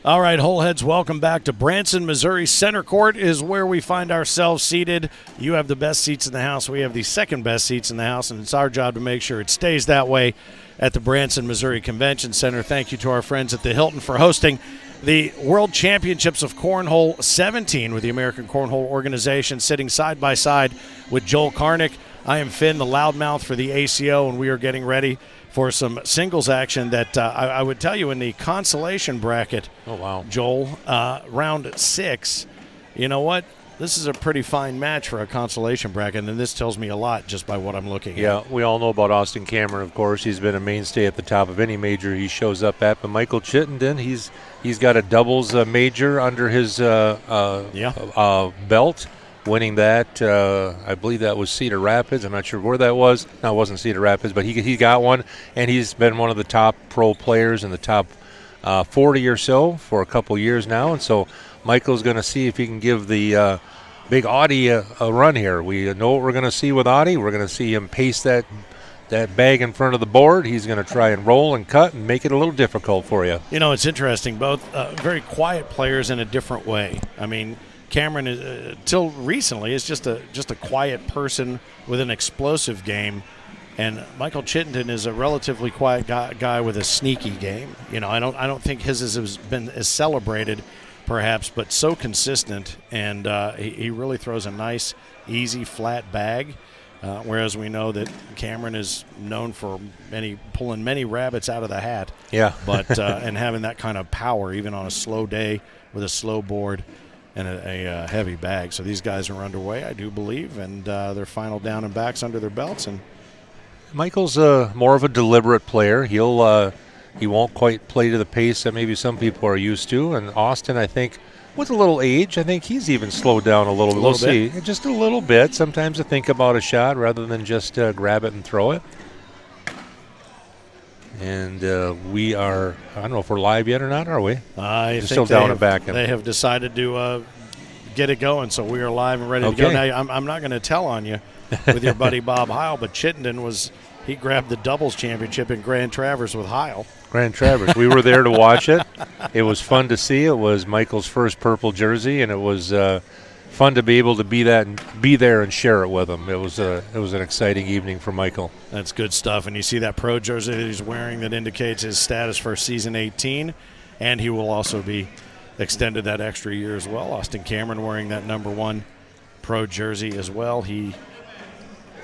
All right, Holeheads, welcome back to Branson, Missouri. Center court is where we find ourselves seated. You have the best seats in the house. We have the second best seats in the house, and it's our job to make sure it stays that way at the Branson, Missouri Convention Center. Thank you to our friends at the Hilton for hosting the World Championships of Cornhole 17 with the American Cornhole Organization, sitting side by side with Joel Karnick. I am Finn, the loudmouth for the ACO, and we are getting ready for some singles action that I would tell you in the consolation bracket. Oh, wow. Joel, round 6. You know what? This is a pretty fine match for a consolation bracket, and this tells me a lot just by what I'm looking at. Yeah, we all know about Austin Cameron, of course. He's been a mainstay at the top of any major he shows up at. But Michael Chittendon, he's got a doubles major under his belt. Winning that, I believe that was Cedar Rapids. I'm not sure where that was. No, it wasn't Cedar Rapids, but he got one, and he's been one of the top pro players in the top 40 or so for a couple years now. And so Michael's going to see if he can give the big Audie a run here. We know what we're going to see with Audie. We're going to see him pace that bag in front of the board. He's going to try and roll and cut and make it a little difficult for you. You know, it's interesting. Both very quiet players in a different way. I mean, Cameron, till recently, is just a quiet person with an explosive game, and Michael Chittendon is a relatively quiet guy with a sneaky game. You know, I don't think his has been as celebrated, perhaps, but so consistent, and he really throws a nice, easy, flat bag. Whereas we know that Cameron is known for pulling many rabbits out of the hat. Yeah, but and having that kind of power, even on a slow day with a slow board and a heavy bag. So these guys are underway, I do believe, and their final down and backs under their belts. And Michael's more of a deliberate player. He won't quite play to the pace that maybe some people are used to. And Austin, I think, with a little age, I think he's even slowed down a little bit. We'll see. Just a little bit. Sometimes to think about a shot rather than just grab it and throw it. And we are, I don't know if we're live yet or not, are we? I think still down and back. They have decided to get it going, so we are live and ready to go. Now, I'm not going to tell on you with your buddy Bob Heil, but Chittendon he grabbed the doubles championship in Grand Traverse with Heil. Grand Traverse. We were there to watch it. It was fun to see. It was Michael's first purple jersey, and it was fun to be able to be there and share it with him. It was an exciting evening for Michael. That's good stuff. And you see that pro jersey that he's wearing that indicates his status for season 18, and he will also be extended that extra year as well. Austin Cameron wearing that number 1 pro jersey as well. He,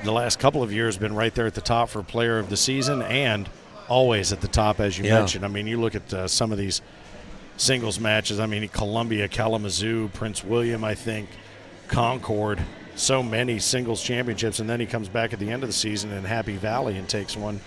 the last couple of years, been right there at the top for player of the season and always at the top, as you mentioned. I mean, you look at some of these singles matches. I mean, Columbia, Kalamazoo, Prince William, I think, Concord, so many singles championships, and then he comes back at the end of the season in Happy Valley and takes one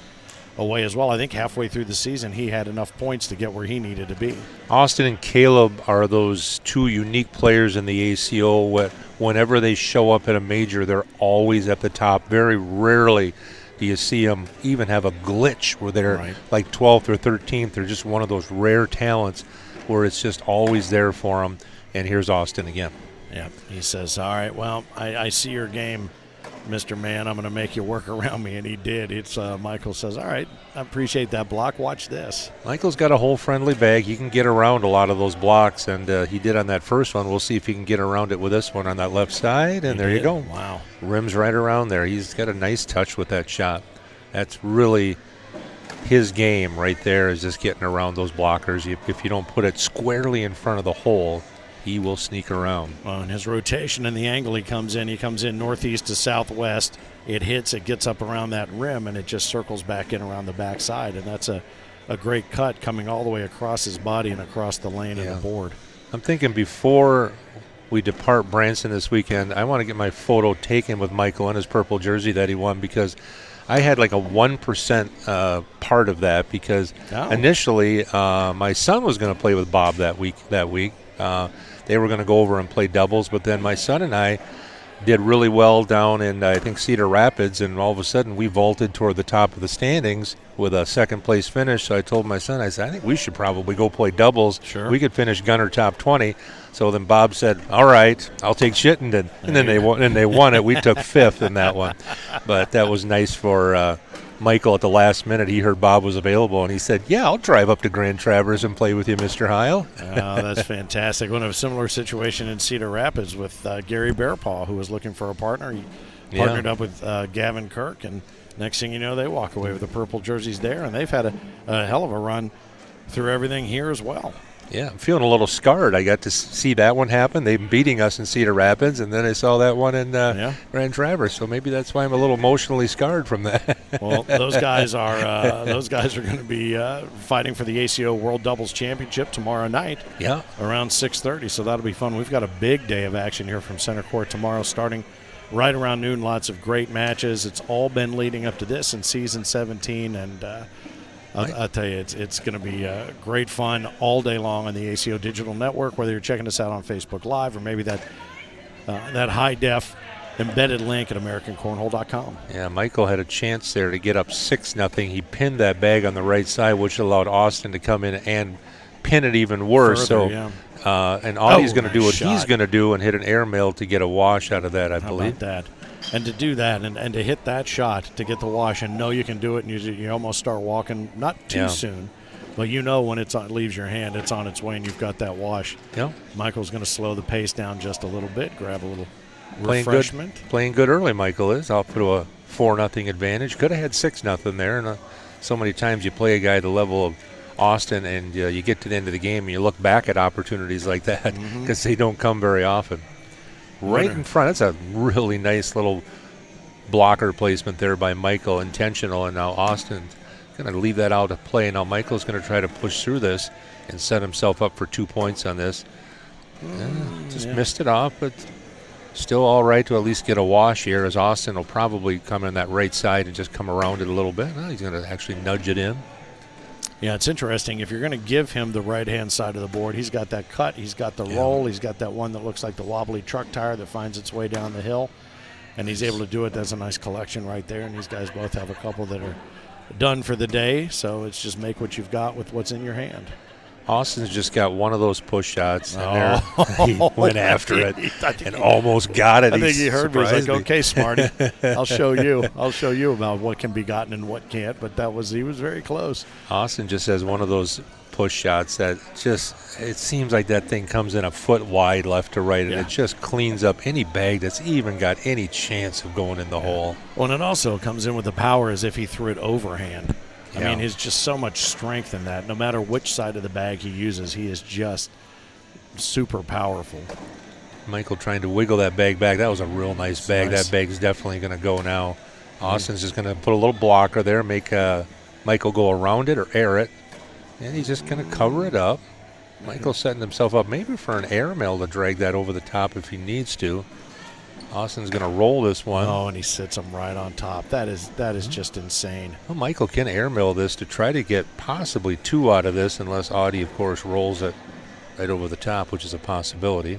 away as well. I think halfway through the season he had enough points to get where he needed to be. Austin and Caleb are those two unique players in the ACO. Whenever they show up at a major, they're always at the top. Very rarely do you see them even have a glitch where they're like 12th or 13th. They're just one of those rare talents where it's just always there for them. And here's Austin again. Yeah, he says, all right, well, I see your game, Mr. Man. I'm going to make you work around me, and he did. It's Michael says, all right, I appreciate that block. Watch this. Michael's got a hole-friendly bag. He can get around a lot of those blocks, and he did on that first one. We'll see if he can get around it with this one on that left side, and there you go. Wow. Rim's right around there. He's got a nice touch with that shot. That's really his game right there, is just getting around those blockers. If you don't put it squarely in front of the hole, he will sneak around. Well, in his rotation and the angle he comes in northeast to southwest. It hits, it gets up around that rim, and it just circles back in around the backside. And that's a great cut coming all the way across his body and across the lane of the board. I'm thinking before we depart Branson this weekend, I want to get my photo taken with Michael in his purple jersey that he won, because I had like a 1% part of that, because initially my son was going to play with Bob that week. They were going to go over and play doubles, but then my son and I did really well down in, I think, Cedar Rapids, and all of a sudden we vaulted toward the top of the standings with a second-place finish. So I told my son, I said, I think we should probably go play doubles. Sure. We could finish Gunner top 20. So then Bob said, all right, I'll take Chittendon. And then they won it. We took 5th in that one. But that was nice for Michael at the last minute. He heard Bob was available, and he said, "Yeah, I'll drive up to Grand Traverse and play with you, Mr. Heil." Oh, that's fantastic. One of a similar situation in Cedar Rapids with Gary Bearpaw, who was looking for a partner. He partnered up with Gavin Kirk, and next thing you know, they walk away with the purple jerseys there, and they've had a hell of a run through everything here as well. Yeah, I'm feeling a little scarred. I got to see that one happen. They've been beating us in Cedar Rapids, and then I saw that one in Grand Traverse. So maybe that's why I'm a little emotionally scarred from that. Well, those guys are going to be fighting for the ACO World Doubles Championship tomorrow night. Yeah, around 6:30. So that'll be fun. We've got a big day of action here from Center Court tomorrow, starting right around noon. Lots of great matches. It's all been leading up to this in season 17, and I'll tell you, it's going to be great fun all day long on the ACO Digital Network, whether you're checking us out on Facebook Live or maybe that high-def embedded link at AmericanCornhole.com. Yeah, Michael had a chance there to get up 6-0. He pinned that bag on the right side, which allowed Austin to come in and pin it even worse. Further, and Audie's going to do what he's going to do and hit an airmail to get a wash out of that, I believe. How about that? And to do that and to hit that shot to get the wash and know you can do it, and you almost start walking, not too soon, but you know when it leaves your hand, it's on its way and you've got that wash. Yeah. Michael's going to slow the pace down just a little bit, grab a little refreshment. Playing good early, Michael is. I'll put a 4-0 advantage. Could have had 6-0 there, and so many times you play a guy the level of Austin and you get to the end of the game and you look back at opportunities like that because they don't come very often. Right in front. That's a really nice little blocker placement there by Michael, intentional, and now Austin's going to leave that out of play. Now Michael's going to try to push through this and set himself up for 2 points on this. Missed it off, but still all right to at least get a wash here, as Austin will probably come in that right side and just come around it a little bit. Well, he's going to actually nudge it in. Yeah, it's interesting. If you're going to give him the right-hand side of the board, he's got that cut, he's got the roll, he's got that one that looks like the wobbly truck tire that finds its way down the hill, and he's able to do it. That's a nice collection right there, and these guys both have a couple that are done for the day, so it's just make what you've got with what's in your hand. Austin's just got one of those push shots, and he went after it and almost got it. I think he heard me. He's like, "Okay, Smarty, I'll show you. I'll show you about what can be gotten and what can't." But he was very close. Austin just has one of those push shots that it seems like that thing comes in a foot wide left to right, and it just cleans up any bag that's even got any chance of going in the hole. Well, and it also comes in with the power as if he threw it overhand. I mean, there's just so much strength in that. No matter which side of the bag he uses, he is just super powerful. Michael trying to wiggle that bag back. That was a real nice bag. That bag's definitely going to go now. Austin's just going to put a little blocker there, make Michael go around it or air it, and he's just going to cover it up. Michael's setting himself up maybe for an airmail to drag that over the top if he needs to. Austin's going to roll this one. Oh, and he sits him right on top. That is just insane. Well, Michael can airmail this to try to get possibly 2 out of this, unless Audie, of course, rolls it right over the top, which is a possibility.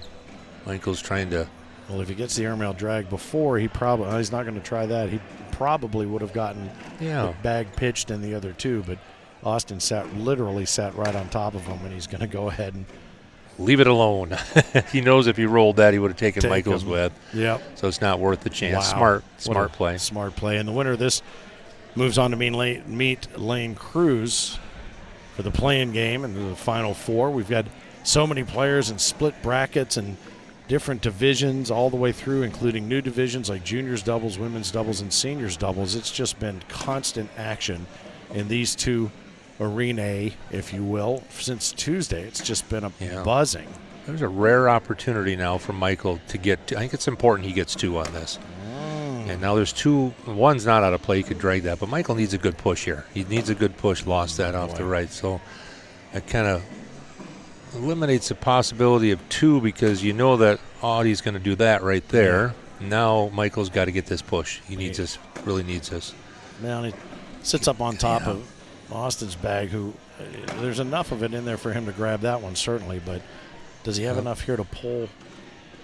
Michael's trying to. Well, if he gets the airmail drag before, he's not going to try that. He probably would have gotten the bag pitched in the other 2, but Austin literally sat right on top of him, and he's going to go ahead and leave it alone. He knows if he rolled that, he would have taken Michael's with. Yep. So it's not worth the chance. Wow. Smart play. Smart play. And the winner of this moves on to meet Lane Cruse for the play-in game and the Final Four. We've got so many players in split brackets and different divisions all the way through, including new divisions like juniors doubles, women's doubles, and seniors doubles. It's just been constant action in these 2 arena, if you will, since Tuesday. It's just been a buzzing. There's a rare opportunity now for Michael to get I think it's important he gets 2 on this. And now there's 2. One's not out of play. He could drag that, but Michael needs a good push here. He needs a good push. Lost that off the right, so that kind of eliminates the possibility of 2 because you know that Audie's going to do that right there. Now Michael's got to get this push. He needs this. Really needs this. Now he sits up on top of Austin's bag, there's enough of it in there for him to grab that one, certainly, but does he have enough here to pull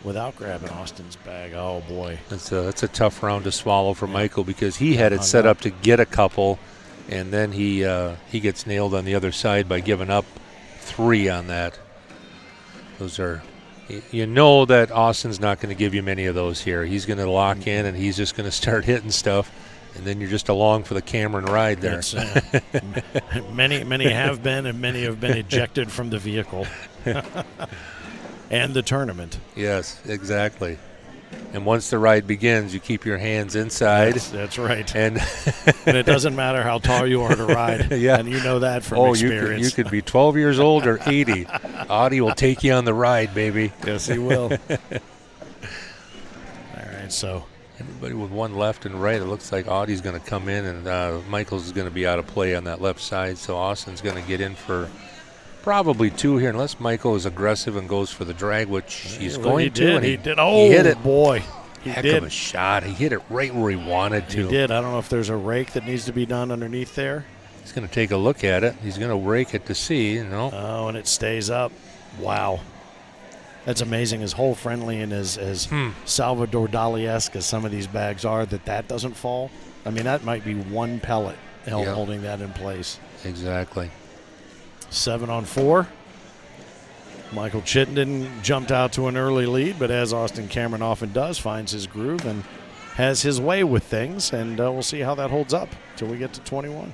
without grabbing Austin's bag? Oh, boy. That's a tough round to swallow for Michael because he had it set up to get a couple, and then he gets nailed on the other side by giving up 3 on that. Those are, you know that Austin's not going to give you many of those here. He's going to lock in, and he's just going to start hitting stuff. And then you're just along for the Cameron ride there. Many have been, and many have been ejected from the vehicle and the tournament. Yes, exactly. And once the ride begins, you keep your hands inside. That's right. And and it doesn't matter how tall you are to ride. Yeah. And you know that from experience. You could be 12 years old or 80. Audie will take you on the ride, baby. Yes, he will. All right, so everybody with one left and right. It looks like Audie's going to come in, and Michaels is going to be out of play on that left side. So Austin's going to get in for probably 2 here, unless Michael is aggressive and goes for the drag, which he's going to. He did. Oh, he hit it. Boy. Heck of a shot. He hit it right where he wanted to. He did. I don't know if there's a rake that needs to be done underneath there. He's going to take a look at it. He's going to rake it to see. Oh, and it stays up. Wow. That's amazing, as hole-friendly and as Salvador Dali-esque as some of these bags are, that doesn't fall. I mean, that might be one pellet holding that in place. Exactly. 7 on 4. Michael Chittendon jumped out to an early lead, but as Austin Cameron often does, finds his groove and has his way with things, and we'll see how that holds up till we get to 21.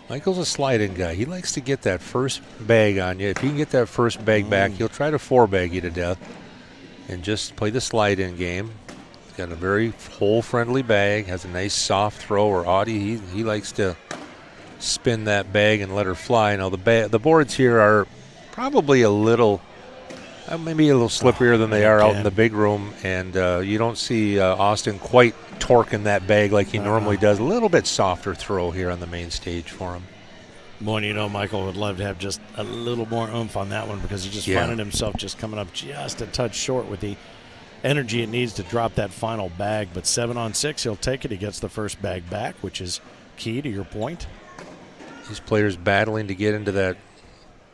Michael's a slide-in guy. He likes to get that first bag on you. If he can get that first bag back, he'll try to 4-bag you to death and just play the slide-in game. He's got a very hole-friendly bag, has a nice soft throw. Or Audie, he likes to spin that bag and let her fly. Now the boards here are probably a little, maybe a little slipperier than they are out in the big room, and you don't see Austin quite torquing that bag like he normally does. A little bit softer throw here on the main stage for him. Well, Michael would love to have just a little more oomph on that one, because he's just finding himself just coming up just a touch short with the energy it needs to drop that final bag. But 7 on 6, he'll take it. He gets the first bag back, which is key to your point. These players battling to get into that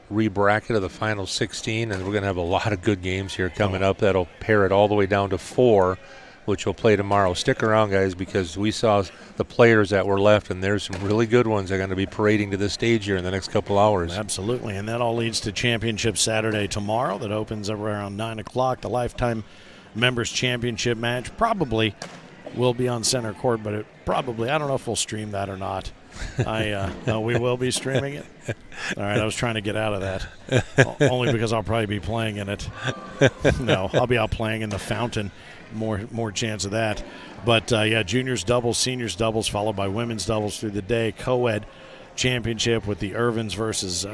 re-bracket of the final 16, and we're going to have a lot of good games here coming up. That'll pare it all the way down to 4, which we'll play tomorrow. Stick around, guys, because we saw the players that were left, and there's some really good ones that are going to be parading to this stage here in the next couple hours. Absolutely, and that all leads to Championship Saturday tomorrow that opens up around 9 o'clock. The Lifetime Members Championship match probably will be on center court, but I don't know if we'll stream that or not. No, we will be streaming it. All right, I was trying to get out of that, only because I'll probably be playing in it. No, I'll be out playing in the fountain. More chance of that. But juniors doubles, seniors doubles, followed by women's doubles through the day. Co-ed championship with the Irvins versus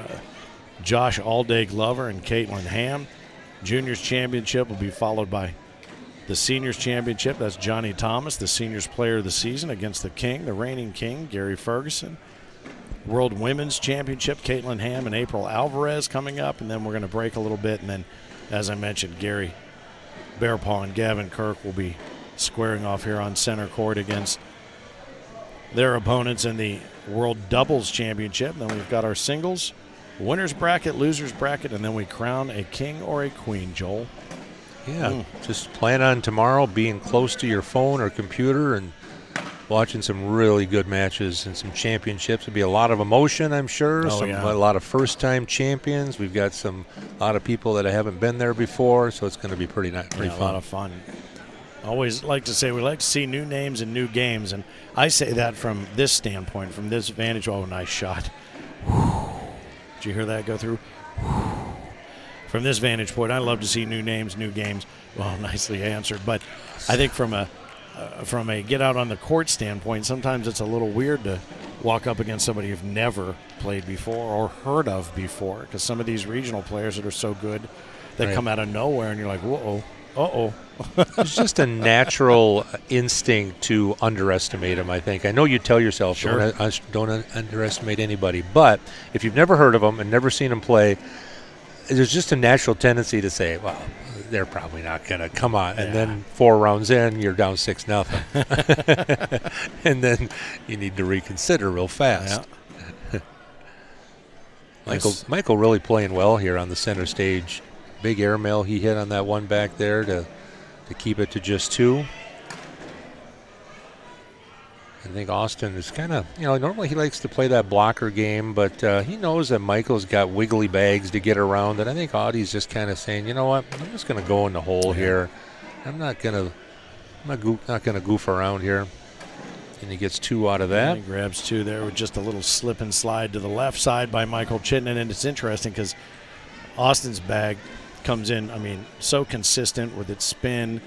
Josh Alday Glover and Caitlin Ham. Juniors championship will be followed by the seniors championship. That's Johnny Thomas, the seniors player of the season, against the reigning king, Gary Ferguson. World Women's Championship, Caitlin Ham and April Alvarez coming up. And then we're going to break a little bit. And then, as I mentioned, Gary Bearpaw and Gavin Kirk will be squaring off here on center court against their opponents in the World Doubles Championship. Then we've got our singles, winners bracket, losers bracket, and then we crown a king or a queen, Joel. Yeah, just plan on tomorrow being close to your phone or computer and watching some really good matches and some championships. It'll be a lot of emotion, I'm sure. A lot of first-time champions. We've got a lot of people that haven't been there before, so it's going to be pretty fun. A lot of fun. I always like to say we like to see new names and new games, and I say that from this standpoint, from this vantage. Oh, nice shot. Did you hear that go through? From this vantage point, I love to see new names, new games. Well, nicely answered. But I think from a get out on the court standpoint, sometimes it's a little weird to walk up against somebody you've never played before or heard of before, because some of these regional players that are so good, they come out of nowhere, and you're like, whoa, uh-oh. It's just a natural instinct to underestimate them, I think. I know you tell yourself, sure, don't underestimate anybody, but if you've never heard of them and never seen them play, there's just a natural tendency to say, well, they're probably not going to come on. And then 4 rounds in, you're down 6-0. And then you need to reconsider real fast. Yeah. Michael really playing well here on the center stage. Big airmail he hit on that one back there to keep it to just 2. I think Austin is kind of, normally he likes to play that blocker game, but he knows that Michael's got wiggly bags to get around, and I think Audie's just kind of saying, you know what, I'm just going to go in the hole here. I'm not going to I'm not going to goof around here. And he gets 2 out of that. He grabs 2 there with just a little slip and slide to the left side by Michael Chittendon. And it's interesting because Austin's bag comes in, so consistent with its spin.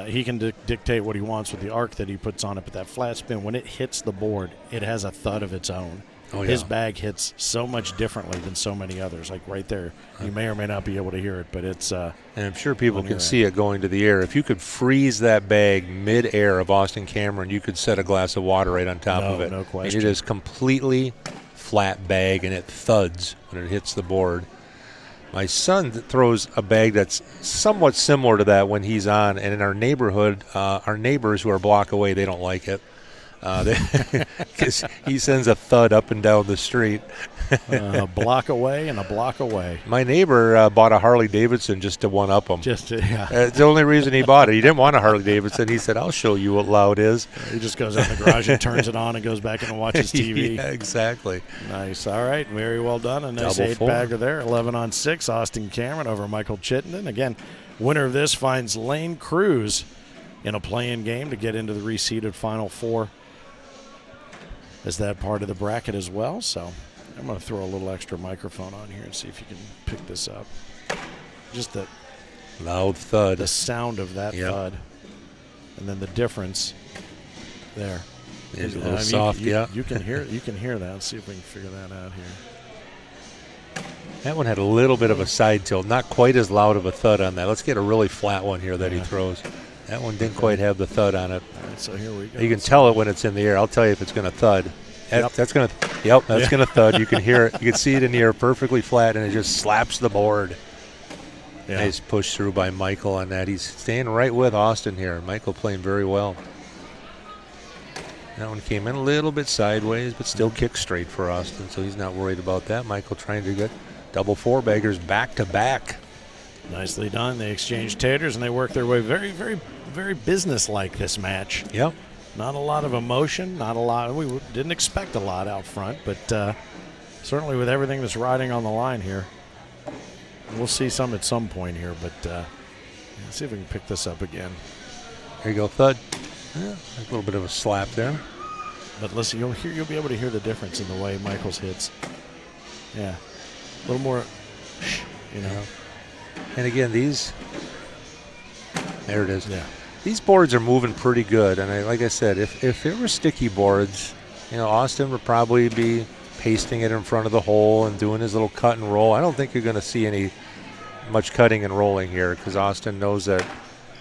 He can dictate what he wants with the arc that he puts on it, but that flat spin, when it hits the board, it has a thud of its own. Oh, yeah. His bag hits so much differently than so many others. Like right there, you may or may not be able to hear it, but it's and I'm sure people can see it going to the air. If you could freeze that bag mid-air of Austin Cameron, you could set a glass of water right on top of it. No question. And it is completely flat bag, and it thuds when it hits the board. My son throws a bag that's somewhat similar to that when he's on, and in our neighborhood, our neighbors who are a block away, they don't like it. Because he sends a thud up and down the street. A block away and a block away. My neighbor bought a Harley Davidson just to one-up him. It's the only reason he bought it. He didn't want a Harley Davidson. He said, I'll show you what loud is. He just goes out in the garage and turns it on and goes back in and watches TV. Yeah, exactly. Nice. All right. Very well done. A nice Double 8-bagger there. 11-on-6. Austin Cameron over Michael Chittendon. Again, winner of this finds Lane Cruse in a play-in game to get into the reseeded Final Four as that part of the bracket as well. So I'm going to throw a little extra microphone on here and see if you can pick this up. Just the loud thud. The sound of that thud. And then the difference there. It's a little soft, You can hear that. Let's see if we can figure that out here. That one had a little bit of a side tilt. Not quite as loud of a thud on that. Let's get a really flat one here that he throws. That one didn't quite have the thud on it. All right, so here we go. You can tell it when it's in the air. I'll tell you if it's going to thud. That's going to thud. You can hear it. You can see it in the air perfectly flat, and it just slaps the board. Yeah. Nice push through by Michael on that. He's staying right with Austin here. Michael playing very well. That one came in a little bit sideways, but still kicked straight for Austin, so he's not worried about that. Michael trying to get double 4-baggers back to back. Nicely done. They exchange taters, and they work their way very, very, very business-like this match. Yep. Not a lot of emotion, not a lot. We didn't expect a lot out front, but certainly with everything that's riding on the line here, we'll see some at some point here, but let's see if we can pick this up again. There you go, thud. Yeah, a little bit of a slap there. But listen, you'll be able to hear the difference in the way Michael's hits. Yeah, a little more, And again, there it is. Yeah. These boards are moving pretty good, and like I said, if there were sticky boards, Austin would probably be pasting it in front of the hole and doing his little cut and roll. I don't think you're going to see much cutting and rolling here because Austin knows that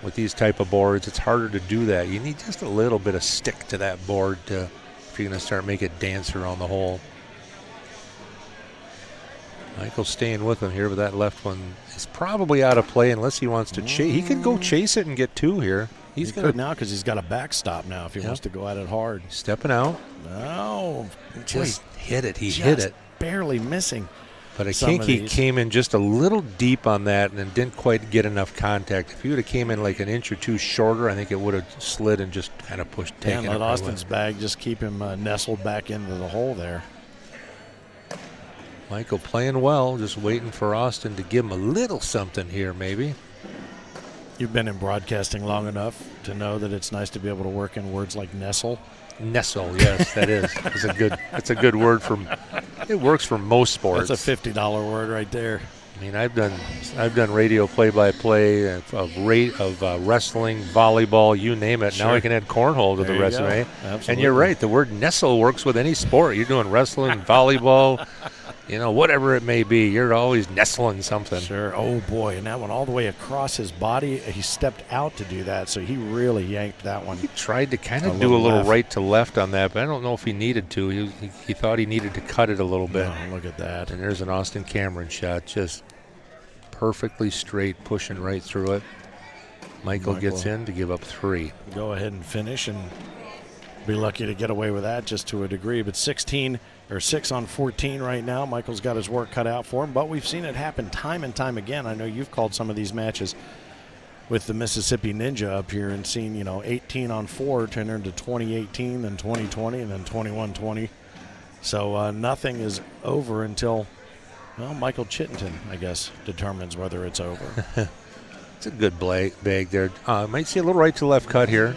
with these type of boards, it's harder to do that. You need just a little bit of stick to that board if you're going to start making it dance around the hole. Michael's staying with him here, but that left one is probably out of play unless he wants to chase. He could go chase it and get 2 here. He could now because he's got a backstop now if he wants to go at it hard. Stepping out. No. Just hit it. He hit it. Barely missing. But I think he came in just a little deep on that and didn't quite get enough contact. If he would have came in like an inch or 2 shorter, I think it would have slid and just kind of pushed. And let Austin's bag just keep him nestled back into the hole there. Michael playing well, just waiting for Austin to give him a little something here maybe. You've been in broadcasting long enough to know that it's nice to be able to work in words like nestle. Nestle, yes, that is. It's a good word it works for most sports. That's a $50 word right there. I mean, I've done radio play-by-play of wrestling, volleyball, you name it. Sure. Now I can add cornhole to the resume. And you're right, the word nestle works with any sport. You're doing wrestling, volleyball, whatever it may be. You're always nestling something. Sure. Oh boy, and that one all the way across his body. He stepped out to do that, so he really yanked that one. He tried to kind of do a little right to left on that, but I don't know if he needed to. He thought he needed to cut it a little bit. Oh, look at that. And there's an Austin Cameron shot, just perfectly straight, pushing right through it. Michael gets in to give up 3. Go ahead and finish and be lucky to get away with that just to a degree. But 6 on 14 right now. Michael's got his work cut out for him, but we've seen it happen time and time again. I know you've called some of these matches with the Mississippi Ninja up here and seen, 18 on 4 turn into 20-18, then 20-20, and then 21-20. So nothing is over until, Michael Chittendon, I guess, determines whether it's over. It's a good bag there. Might see a little right to left cut here.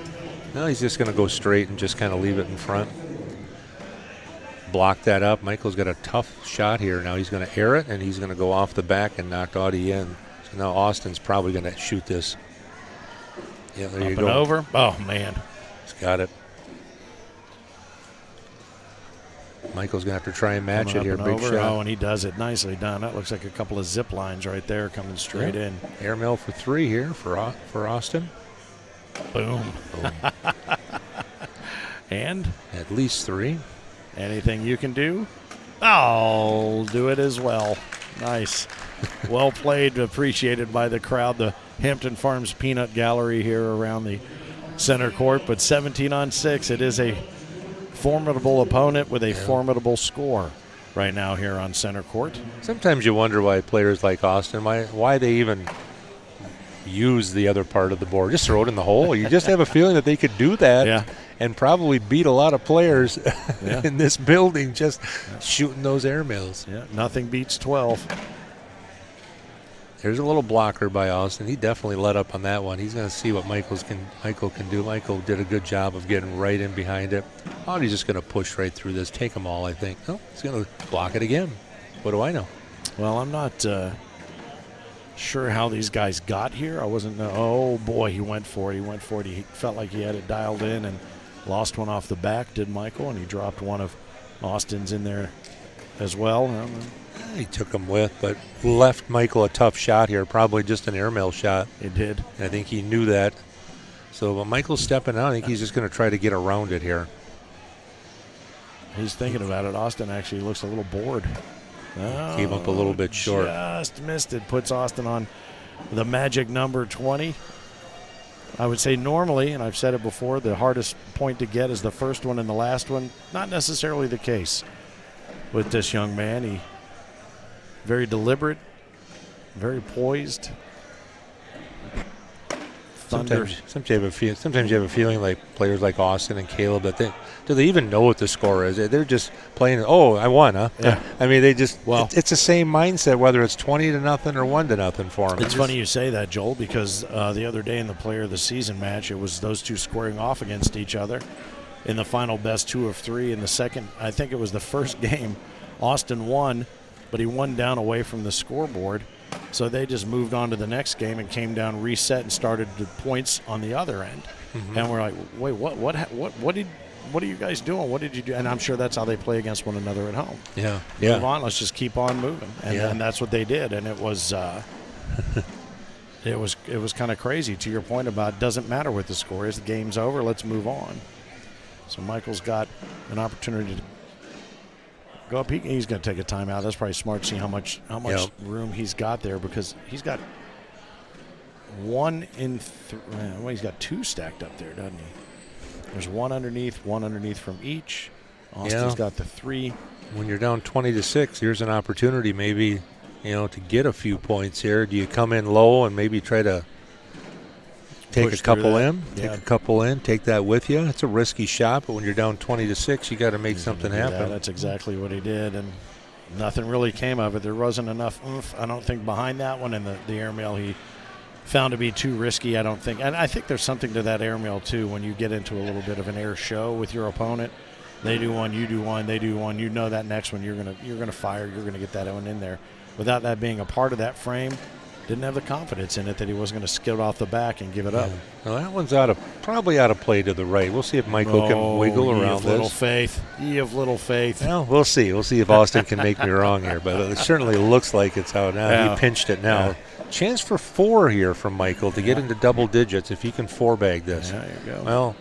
No, he's just going to go straight and just kind of leave it in front. Block that up. Michael's got a tough shot here. Now he's going to air it, and he's going to go off the back and knock Audie in. So now Austin's probably going to shoot this. Yeah, there you go. Up and over. Oh, man. He's got it. Michael's going to have to try and match it here. Big over. shot. Oh, and he does it. Nicely done. That looks like a couple of zip lines right there coming straight in. Airmail for 3 here for Austin. Boom. Boom. And? At least 3. Anything you can do? I'll do it as well. Nice. Well played. Appreciated by the crowd. The Hampton Farms Peanut Gallery here around the center court. But 17-6. It is a formidable opponent with a formidable score right now here on center court. Sometimes you wonder why players like Austin, why they even use the other part of the board. Just throw it in the hole. You just have a feeling that they could do that and probably beat a lot of players in this building just shooting those airmails. Yeah, nothing beats 12. There's a little blocker by Austin. He definitely let up on that one. He's going to see what Michael can do. Michael did a good job of getting right in behind it. Oh, he's just going to push right through this, take them all, I think. Oh, he's going to block it again. What do I know? Well, I'm not sure how these guys got here. I wasn't. Oh, boy, he went for it. He felt like he had it dialed in and lost one off the back, did Michael, and he dropped one of Austin's in there as well. He took him with, but left Michael a tough shot here, probably just an airmail shot. It did. And I think he knew that. So but Michael's stepping out. I think he's just going to try to get around it here. He's thinking about it. Austin actually looks a little bored. Came up a little bit short. Just missed it. Puts Austin on the magic number 20. I would say normally, and I've said it before, the hardest point to get is the first one and the last one. Not necessarily the case with this young man. He very deliberate, very poised. Sometimes you have a feeling like players like Austin and Caleb that do they even know what the score is? They're just playing. Oh, I won, huh? Yeah. I mean, they just. Well, it's the same mindset whether it's 20-0 or 1-0 for them. It's funny you say that, Joel, because the other day in the Player of the Season match, it was those two squaring off against each other in the final best 2 of 3. In the second, I think it was the first game, Austin won, but he won down away from the scoreboard. So they just moved on to the next game and came down, reset, and started the points on the other end. Mm-hmm. And we're like, wait, what are you guys doing? What did you do? And I'm sure that's how they play against one another at home. Yeah. Move on. Let's just keep on moving. And that's what they did. And it was it was kind of crazy. To your point about it doesn't matter what the score is. The game's over. Let's move on. So Michael's got an opportunity to go up. He's going to take a timeout. That's probably smart to see how much room he's got there, because he's got he's got 2 stacked up there, doesn't he? There's one underneath from each. Austin's got the 3. When you're down 20-6, here's an opportunity maybe, to get a few points here. Do you come in low and maybe try to take a couple in, take that with you? It's a risky shot, but when you're down 20-6, you got to make something happen. That's exactly what he did, and nothing really came of it. There wasn't enough oomph, I don't think, behind that one, and the airmail he found to be too risky, I don't think. And I think there's something to that airmail too. When you get into a little bit of an air show with your opponent, they do one, you do one, they do one. You know that next one you're gonna fire, you're gonna get that one in there. Without that being a part of that frame, didn't have the confidence in it that he wasn't going to skid off the back and give it up. Well, that one's probably out of play to the right. We'll see if Michael can wiggle around this. Ye of little faith. Well, we'll see. We'll see if Austin can make me wrong here, but it certainly looks like it's out now. Yeah. He pinched it now. Yeah. Chance for 4 here from Michael to get into double digits if he can 4-bag this. Yeah, there you go. Well,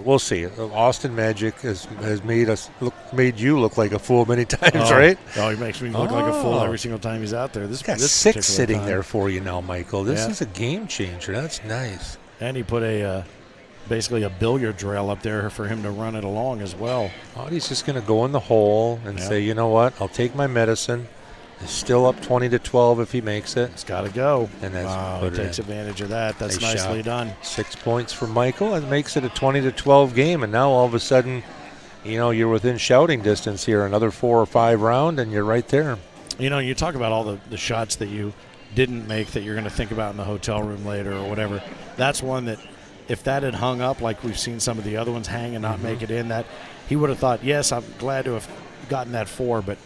we'll see. Austin Magic has made you look like a fool many times, right? Oh, he makes me look like a fool every single time he's out there. This got 6 sitting there for you now, Michael. This is a game changer. That's nice. And he put basically a billiard rail up there for him to run it along as well. He's just going to go in the hole and say, you know what? I'll take my medicine. He's still up 20-12 if he makes it. It's got to go. And he takes advantage of that. That's nicely done. 6 points for Michael. It makes it a 20-12 game. And now all of a sudden, you're within shouting distance here. Another 4 or 5 round, and you're right there. You talk about all the shots that you didn't make that you're going to think about in the hotel room later or whatever. That's one that if that had hung up like we've seen some of the other ones hang and not make it in, that he would have thought, yes, I'm glad to have gotten that 4, but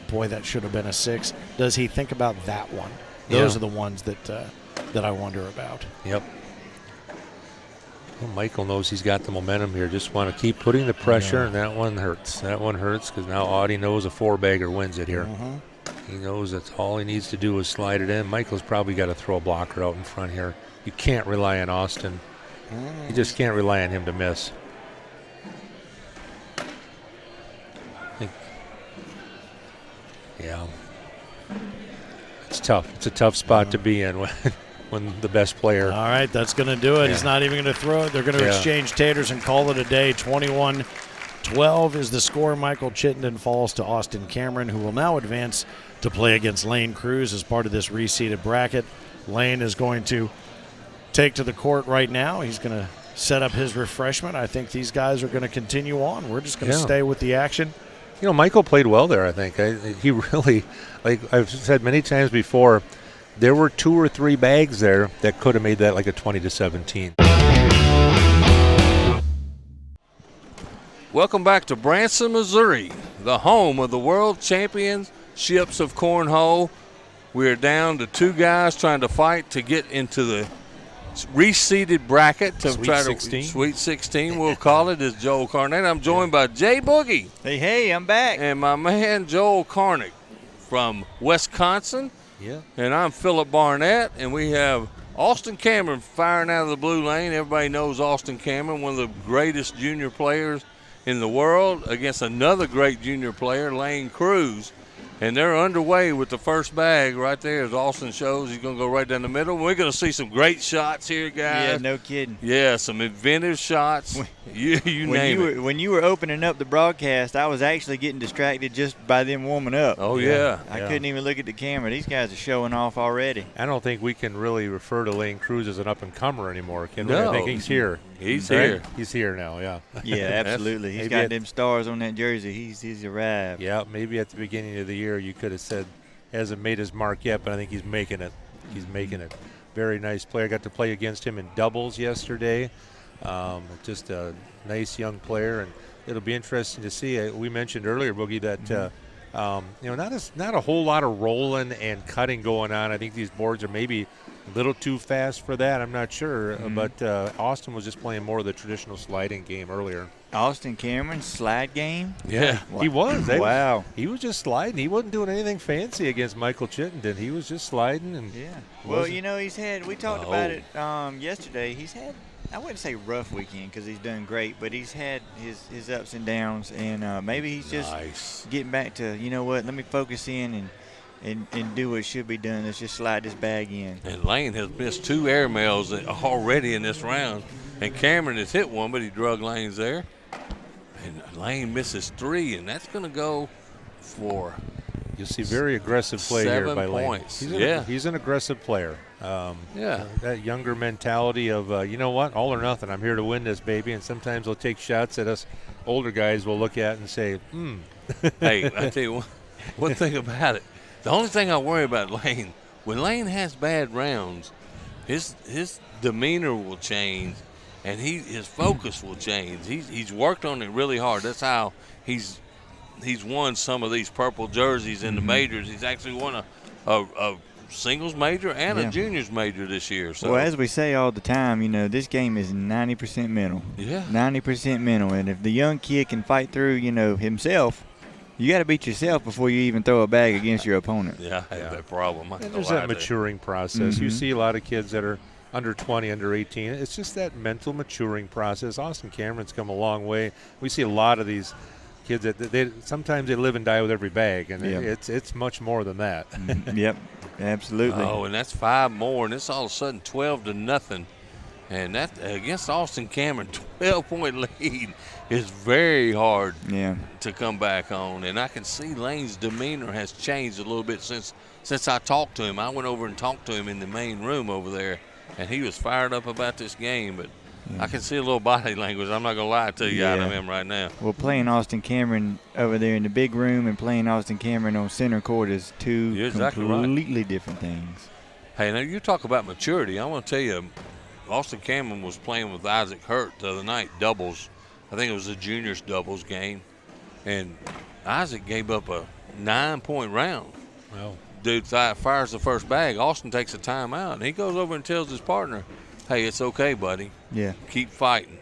boy, that should have been a 6. Does he think about that one? Those are the ones that I wonder about. Yep. Well, Michael knows he's got the momentum here. Just want to keep putting the pressure, and that one hurts. That one hurts because now Audie knows a 4-bagger wins it here. He knows that's all he needs to do is slide it in. Michael's probably got to throw a blocker out in front here. You can't rely on Austin. You just can't rely on him to miss. Yeah. It's tough. It's a tough spot to be in when the best player. All right, that's going to do it. He's not even going to throw it. They're going to exchange taters and call it a day. 21-12 is the score. Michael Chittendon falls to Austin Cameron, who will now advance to play against Lane Cruse as part of this reseeded bracket. Lane is going to take to the court right now. He's going to set up his refreshment. I think these guys are going to continue on. We're just going to stay with the action. You know, Michael played well there, I think. He really, like I've said many times before, there were 2 or 3 bags there that could have made that like a 20-17. Welcome back to Branson, Missouri, the home of the World Championships of Cornhole. We're down to 2 guys trying to fight to get into the reseeded bracket to Sweet try 16. to Sweet 16. We'll call it as Joel Carnett. I'm joined by Jay Boogie. Hey, I'm back. And my man Joel Carnick from Wisconsin. Yeah. And I'm Philip Barnett, and we have Austin Cameron firing out of the blue lane. Everybody knows Austin Cameron, one of the greatest junior players in the world, against another great junior player, Lane Cruse. And they're underway with the first bag right there, as Austin shows. He's going to go right down the middle. We're going to see some great shots here, guys. Yeah, no kidding. Yeah, some inventive shots. You name it. When you were opening up the broadcast, I was actually getting distracted just by them warming up. Oh, yeah. I couldn't even look at the camera. These guys are showing off already. I don't think we can really refer to Lane Cruse as an up-and-comer anymore, can we? No. I think he's here. He's Right? here. He's here now, yeah. Yeah, absolutely. He's Maybe got it- them stars on that jersey. He's arrived. Yeah, maybe at the beginning of the year you could have said hasn't made his mark yet, but I think he's making it. He's making it. Very nice player. Got to play against him in doubles yesterday. Just a nice young player, and it'll be interesting to see. We mentioned earlier, Boogie, that not a whole lot of rolling and cutting going on. I think these boards are maybe a little too fast for that. I'm not sure, but Austin was just playing more of the traditional sliding game earlier. Austin Cameron, slide game? Yeah. He was. Wow. He was just sliding. He wasn't doing anything fancy against Michael Chittendon. He was just sliding. And Yeah. Well, he's had – we talked about it yesterday. He's had – I wouldn't say rough weekend because he's done great, but he's had his ups and downs, and maybe he's just getting back to, you know what, let me focus in and do what should be done. Let's just slide this bag in. And Lane has missed 2 air mails already in this round. And Cameron has hit one, but he drug Lane's there. And Lane misses 3, and that's going to go for you'll see very aggressive play 7 here by Lane. points. He's an aggressive player. That younger mentality of, you know what, all or nothing. I'm here to win this, baby. And sometimes they'll take shots at us older guys will look at and say, Hey, I tell you one thing about it. The only thing I worry about Lane, when Lane has bad rounds, his demeanor will change, and his focus will change. He's worked on it really hard. That's how he's won some of these purple jerseys in the majors. He's actually won a singles major and a juniors major this year. So, well, as we say all the time, this game is 90% mental. Yeah. 90% mental. And if the young kid can fight through, himself, you got to beat yourself before you even throw a bag against your opponent. Yeah, I have that problem. and there's that maturing process. You see a lot of kids that are under 20, under 18. It's just that mental maturing process. Austin Cameron's come a long way. We see a lot of these kids that sometimes they live and die with every bag, and it's much more than that. Yep, absolutely. Oh, and that's 5 more, and it's all of a sudden 12-0. And that against Austin Cameron, 12-point lead is very hard to come back on. And I can see Lane's demeanor has changed a little bit since I talked to him. I went over and talked to him in the main room over there, and he was fired up about this game. But I can see a little body language. I'm not going to lie to you out of him right now. Well, playing Austin Cameron over there in the big room and playing Austin Cameron on center court is two completely different things. Hey, now you talk about maturity. I want to tell you, Austin Cameron was playing with Issac Hurt the other night, doubles. I think it was a juniors doubles game. And Issac gave up a 9-point round. Well, dude fires the first bag. Austin takes a timeout, and he goes over and tells his partner, hey, it's okay, buddy. Yeah. Keep fighting.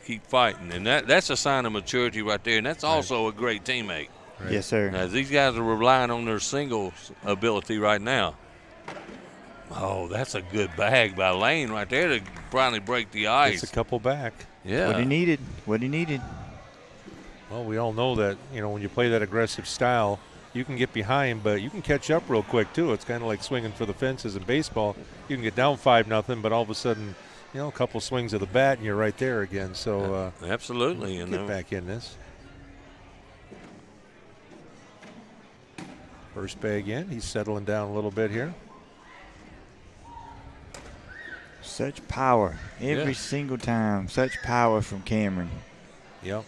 And that's a sign of maturity right there, and that's also a great teammate. Right. Yes, sir. Now, these guys are relying on their singles ability right now. Oh, that's a good bag by Lane right there to finally break the ice. It's a couple back. Yeah. What he needed. Well, we all know that, when you play that aggressive style, you can get behind, but you can catch up real quick, too. It's kind of like swinging for the fences in baseball. You can get down 5-0, but all of a sudden, a couple swings of the bat, and you're right there again. So absolutely. Get back in this. First bag in. He's settling down a little bit here. Such power every single time. Such power from Cameron. Yep.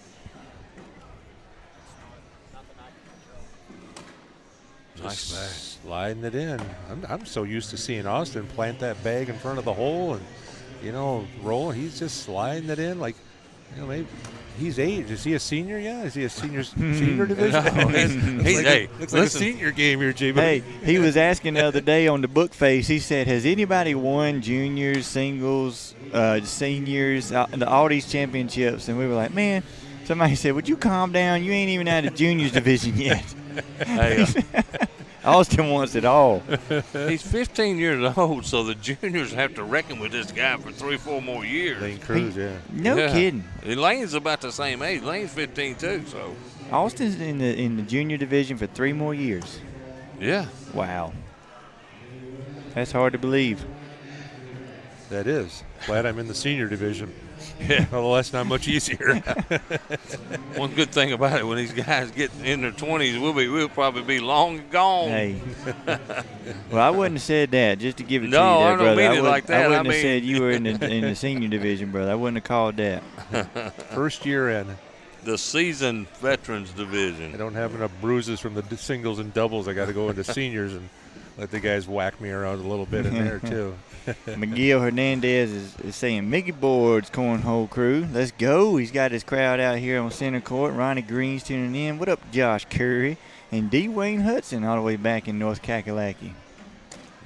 Nice bag. Sliding it in. I'm so used to seeing Austin plant that bag in front of the hole and, roll. He's just sliding it in like, maybe he's 8. Is he a senior? Yeah. Is he a senior division? Looks like a senior game here, Jay. Hey, he was asking the other day on the book face. He said, has anybody won juniors, singles, seniors, all these championships? And we were like, man, somebody said, would you calm down? You ain't even out of juniors division yet. Hey, Austin wants it all. He's 15 years old, so the juniors have to reckon with this guy for 3-4 more years. Lane Cruse, No kidding. And Lane's about the same age. Lane's 15 too, so. Austin's in the junior division for 3 more years. Yeah. Wow. That's hard to believe. That is. Glad I'm in the senior division. Yeah. Although that's not much easier. One good thing about it, when these guys get in their 20s, we'll probably be long gone. Hey. Well, I wouldn't have said that just to give it to you No, there, I don't brother. mean it like that. I wouldn't have said you were in the senior division, brother. I wouldn't have called that. First year in. The seasoned veterans division. I don't have enough bruises from the singles and doubles. I got to go into seniors and let the guys whack me around a little bit in there, too. Miguel Hernandez is saying, Mickey Board's Cornhole crew. Let's go. He's got his crowd out here on center court. Ronnie Green's tuning in. What up, Josh Curry? And D. Wayne Hudson all the way back in North Kakalaki.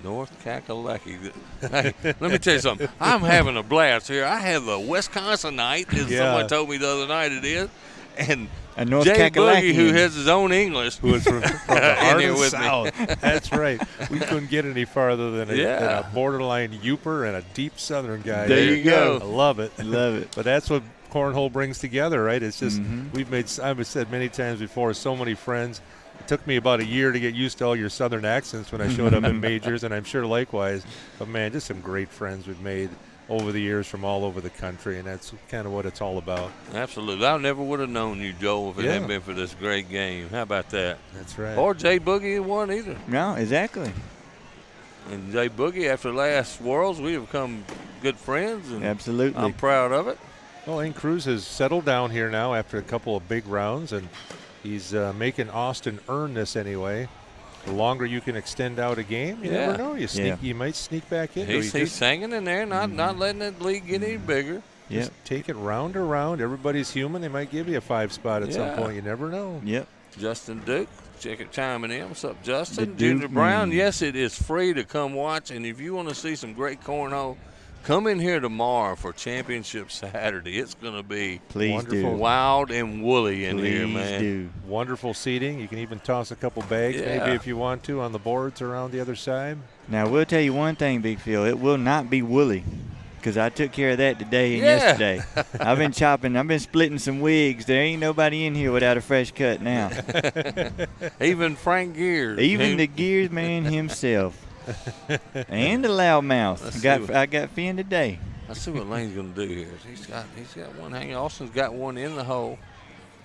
North Kakalaki. Hey, let me tell you something. I'm having a blast here. I have a Wisconsinite, as someone told me the other night it is. And North Jay Kakalaki, Boogie, who has his own English, who is from the heart of the South. That's right. We couldn't get any farther than a borderline Youper and a deep Southern guy. There you go. I love it. Love it. But that's what Cornhole brings together, right? It's just I've said many times before, so many friends. It took me about a year to get used to all your Southern accents when I showed up in majors, and I'm sure likewise. But, man, just some great friends we've made over the years from all over the country, and that's kind of what it's all about. Absolutely. I never would have known you, Joel, if it hadn't been for this great game. How about that? That's right. Or Jay Boogie won either. No, exactly. And Jay Boogie, after last Worlds, we have become good friends. And absolutely. I'm proud of it. Well, and Cruse has settled down here now after a couple of big rounds, and he's making Austin earn this anyway. The longer you can extend out a game, you never know. You might sneak back in. He's hanging in there, not letting that league get any bigger. Just take it round to round. Everybody's human. They might give you a 5 spot at some point. You never know. Yep. Justin Duke, check it chiming in. What's up, Justin? Junior Brown, yes, it is free to come watch. And if you want to see some great cornhole, come in here tomorrow for Championship Saturday. It's going to be wonderful, wild and woolly in here, man. Wonderful seating. You can even toss a couple bags maybe if you want to on the boards around the other side. Now, we'll tell you one thing, Big Phil. It will not be woolly because I took care of that today and yesterday. I've been chopping. I've been splitting some wigs. There ain't nobody in here without a fresh cut now. Even Frank Gears. Even the Gears man himself. And the loudmouth. I got Finn today. Let's see what Lane's going to do here. He's got one hanging. Austin's got one in the hole.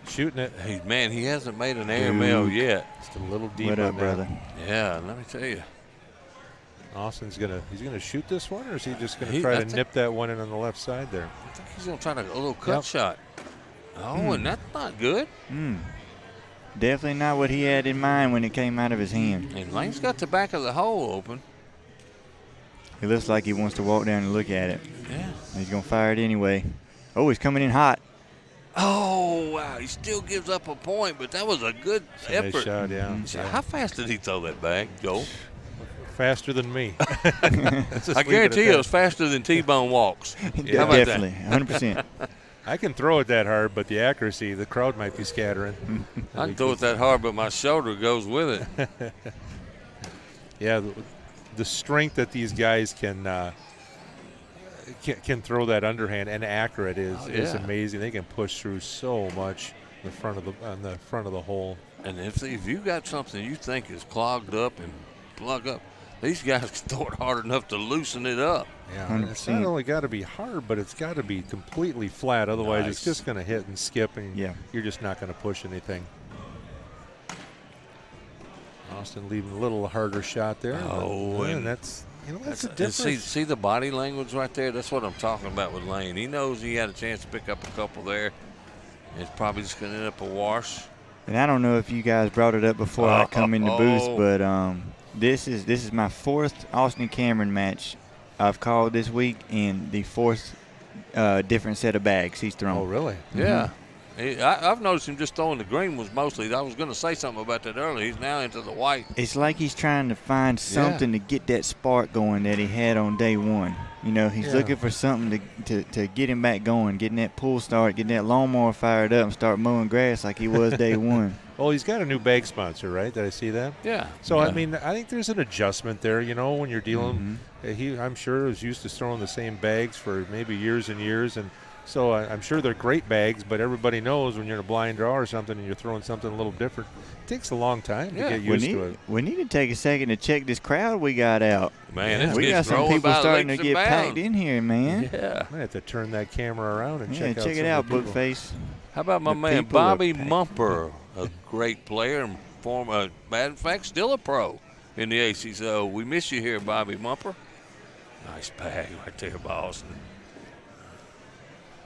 Shooting it. Hey, man, he hasn't made an airmail yet. Just a little deep. What up, brother? Yeah, let me tell you. Austin's he's gonna shoot this one, or is he just gonna try to nip that one in on the left side there? I think he's gonna try a little cut shot. Oh, and that's not good. Definitely not what he had in mind when it came out of his hand. And Lane's got the back of the hole open. He looks like he wants to walk down and look at it. Yeah. He's going to fire it anyway. Oh, he's coming in hot. Oh, wow. He still gives up a point, but that was a good effort. Nice shot, yeah. How fast did he throw that bag, Joel? Faster than me. I guarantee you it was faster than T-Bone walks. Yeah, how about definitely, that? 100%. I can throw it that hard, but the accuracy, the crowd might be scattering. I can throw it that hard, but my shoulder goes with it. Yeah, the strength that these guys can throw that underhand and accurate is amazing. They can push through so much in the front of the hole. And if you got something you think is clogged up and plug up, these guys can throw it hard enough to loosen it up. Yeah, and it's not only got to be hard, but it's got to be completely flat. Otherwise, it's just going to hit and skip, and you're just not going to push anything. Austin leaving a little harder shot there. Oh, and that's the difference. See the body language right there? That's what I'm talking about with Lane. He knows he had a chance to pick up a couple there. It's probably just going to end up a wash. And I don't know if you guys brought it up before I come in the booth, but this is my 4th Austin Cameron match I've called this week, and the 4th different set of bags he's thrown. Oh, really? Mm-hmm. Yeah. I've noticed him just throwing the green ones mostly. I was going to say something about that earlier. He's now into the white. It's like he's trying to find something to get that spark going that he had on day one. You know, he's looking for something to get him back going, getting that pull start, getting that lawnmower fired up and start mowing grass like he was day one. Well, he's got a new bag sponsor, right? Did I see that? Yeah. So, I mean, I think there's an adjustment there, when you're dealing. I'm sure, was used to throwing the same bags for maybe years and years. And so I'm sure they're great bags, but everybody knows when you're in a blind draw or something and you're throwing something a little different, it takes a long time to get used to it. We need to take a second to check this crowd we got out. Man, we got some people starting to get packed in here, man. Yeah. I have to turn that camera around and check it out, Bookface. How about my man Bobby Mumper, a great player and former, in fact, still a pro in the ACO. We miss you here, Bobby Mumper. Nice bag right there by Austin.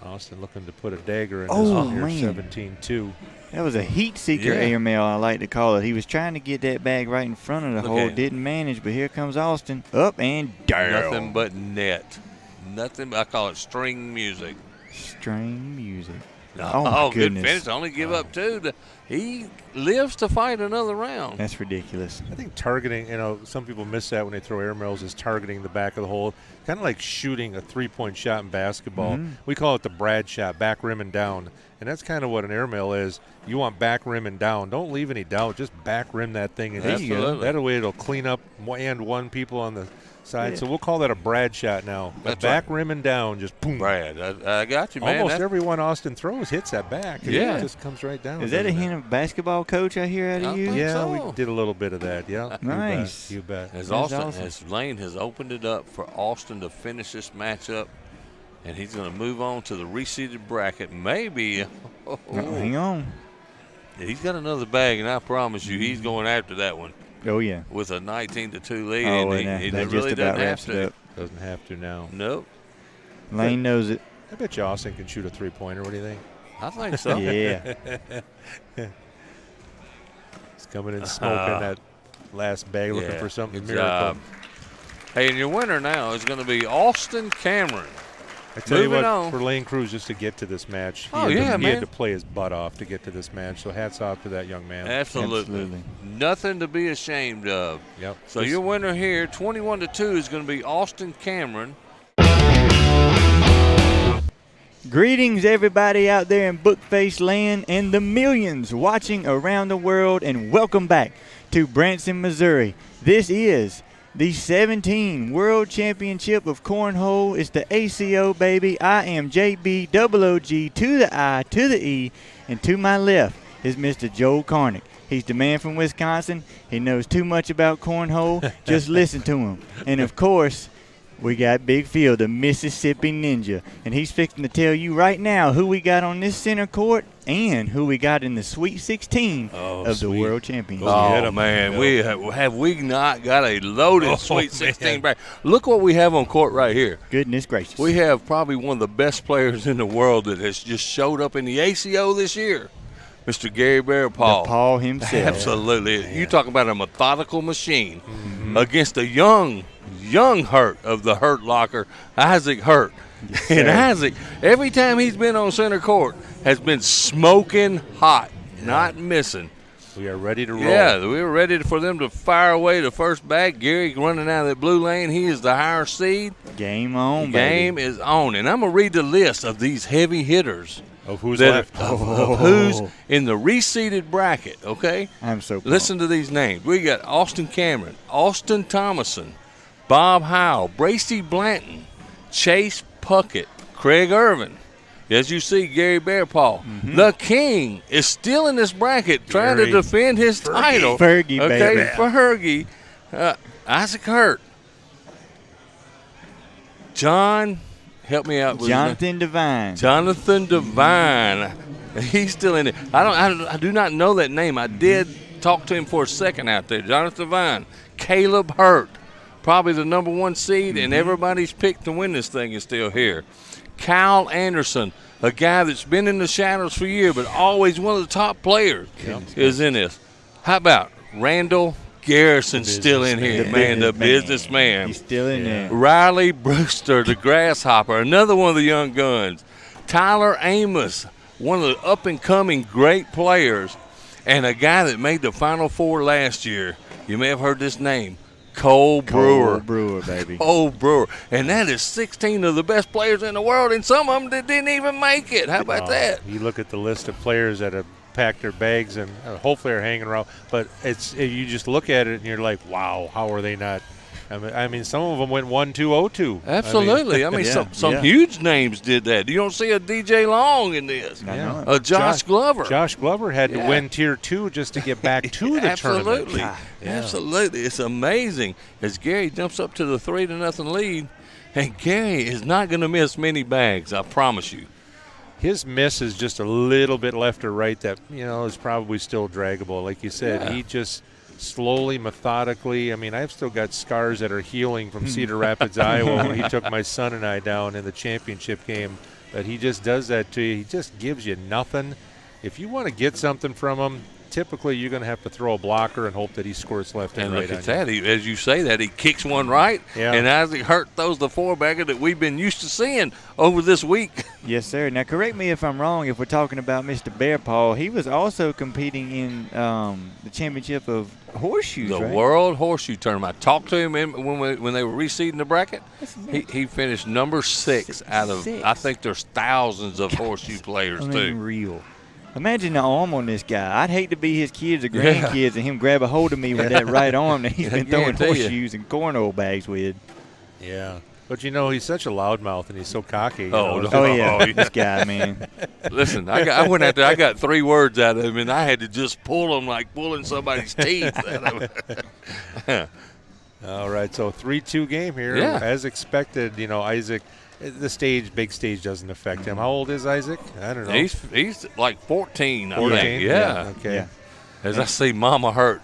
Austin looking to put a dagger in this one here, 17-2. That was a heat seeker airmail, I like to call it. He was trying to get that bag right in front of the hole, didn't manage, but here comes Austin. Up and down. Nothing but net. Nothing, I call it string music. String music. Oh, my goodness. Good finish. Only give up 2. He lives to fight another round. That's ridiculous. I think targeting, some people miss that when they throw airmails, is targeting the back of the hole. Kind of like shooting a three-point shot in basketball. We call it the Brad shot, back rim and down. And that's kind of what an airmail is. You want back rim and down. Don't leave any doubt. Just back rim that thing. And that way it'll clean up and one people on the side. Yeah. So we'll call that a Brad shot now. Back rim and down, just boom. Brad, I got you, man. Almost everyone Austin throws hits that back. It just comes right down. Is that a hint of basketball coach I hear out of you? Yeah, we did a little bit of that. Yeah. Nice. You bet. As Lane has opened it up for Austin to finish this matchup, and he's going to move on to the reseeded bracket. Maybe. Hang on. He's got another bag, and I promise you he's going after that one. Oh, yeah. With a 19-2 lead. And he that really doesn't have to. Doesn't have to now. Nope. Lane knows it. I bet you Austin can shoot a three-pointer. What do you think? I think so. Yeah. He's coming in smoking that last bag, looking for something miracle. Hey, and your winner now is going to be Austin Cameron. I tell you what, for Lane Cruse, just to get to this match, he had to play his butt off to get to this match. So hats off to that young man. Absolutely. Nothing to be ashamed of. Yep. So your winner here, 21-2, is going to be Austin Cameron. Greetings, everybody out there in Bookface land and the millions watching around the world, and welcome back to Branson, Missouri. This is the 17 World Championship of Cornhole. It's the ACO, baby. I am JB, double OG, to the I, to the E, and to my left is Mr. Joel Karnick. He's the man from Wisconsin. He knows too much about cornhole. Just listen to him. And, of course, we got Big Phil, the Mississippi Ninja. And he's fixing to tell you right now who we got on this center court and who we got in the Sweet 16 of the World Championship. Oh, man. Have we not got a loaded Sweet 16 back? Look what we have on court right here. Goodness gracious. We have probably one of the best players in the world that has just showed up in the ACO this year. Mr. Gary Bearpaw. The Paw himself. Absolutely. You talk about a methodical machine against a young young Hurt of the Hurt Locker, Issac Hurt. Yes, and Issac, every time he's been on center court, has been smoking hot, not missing. We are ready to roll. Yeah, we were ready for them to fire away the first bag. Gary running out of that blue lane. He is the higher seed. Game on, Game baby. is on. And I'm going to read the list of these heavy hitters. Of who's left. Of who's in the reseeded bracket, okay? I'm so pumped. Listen to these names. We got Austin Cameron, Austin Thomason, Bob Heil, Bracy Blanton, Chase Puckett, Craig Irvin. As you see, Gary Bearpaw. Mm-hmm. The King is still in this bracket trying to defend his title. Fergie, okay, baby. Fergie. Issac Hurt. John, help me out with Jonathan Devine. Jonathan Devine. He's still in it. I do not know that name. I did talk to him for a second out there. Jonathan Devine. Caleb Hurt. Probably the number 1 seed, and everybody's pick to win this thing is still here. Kyle Anderson, a guy that's been in the shadows for years, but always one of the top players, is in this. How about Randall Garrison still in here, the businessman. He's still in there. Riley Brewster, the grasshopper, another one of the young guns. Tyler Amos, one of the up-and-coming great players, and a guy that made the Final Four last year. You may have heard this name. Cole Brewer. Cole Brewer, baby. Cole Brewer. And that is 16 of the best players in the world, and some of them that didn't even make it. How about that? You look at the list of players that have packed their bags and hopefully are hanging around, but you just look at it and you're like, wow, how are they not? I mean, some of them went 1-2-0-2. Absolutely. I mean, some huge names did that. You don't see a DJ Long in this. Yeah. Josh Glover. Josh Glover had to win Tier 2 just to get back to the tournament. Absolutely. It's amazing as Gary jumps up to the 3-0 lead, and Gary is not going to miss many bags, I promise you. His miss is just a little bit left or right that, is probably still draggable. Like you said, he just slowly, methodically. I mean, I've still got scars that are healing from Cedar Rapids, Iowa, when he took my son and I down in the championship game. But he just does that to you. He just gives you nothing. If you want to get something from him, typically you're going to have to throw a blocker and hope that he scores left and right. And look at that. As you say that, he kicks one right, and Issac Hurt throws the 4-bagger that we've been used to seeing over this week. Yes, sir. Now, correct me if I'm wrong. If we're talking about Mr. Bearpaw, he was also competing in the championship of horseshoes, The right? World Horseshoe Tournament. I talked to him when they were reseeding the bracket. He finished number 6 out of, I think there's thousands of horseshoe players, too. Unreal. Imagine the arm on this guy. I'd hate to be his kids or grandkids and him grab a hold of me with that right arm that he's been throwing horseshoes and cornhole bags with. Yeah. But, he's such a loudmouth and he's so cocky. This guy, man. Listen, I went out there. I got 3 words out of him, and I had to just pull them like pulling somebody's teeth out of it. All right, so 3-2 game here. Yeah. As expected, Isaac – the big stage doesn't affect him. How old is Isaac? I don't know. He's like 14, 14? I think. Yeah. Okay. Yeah. As I see Mama Hurt,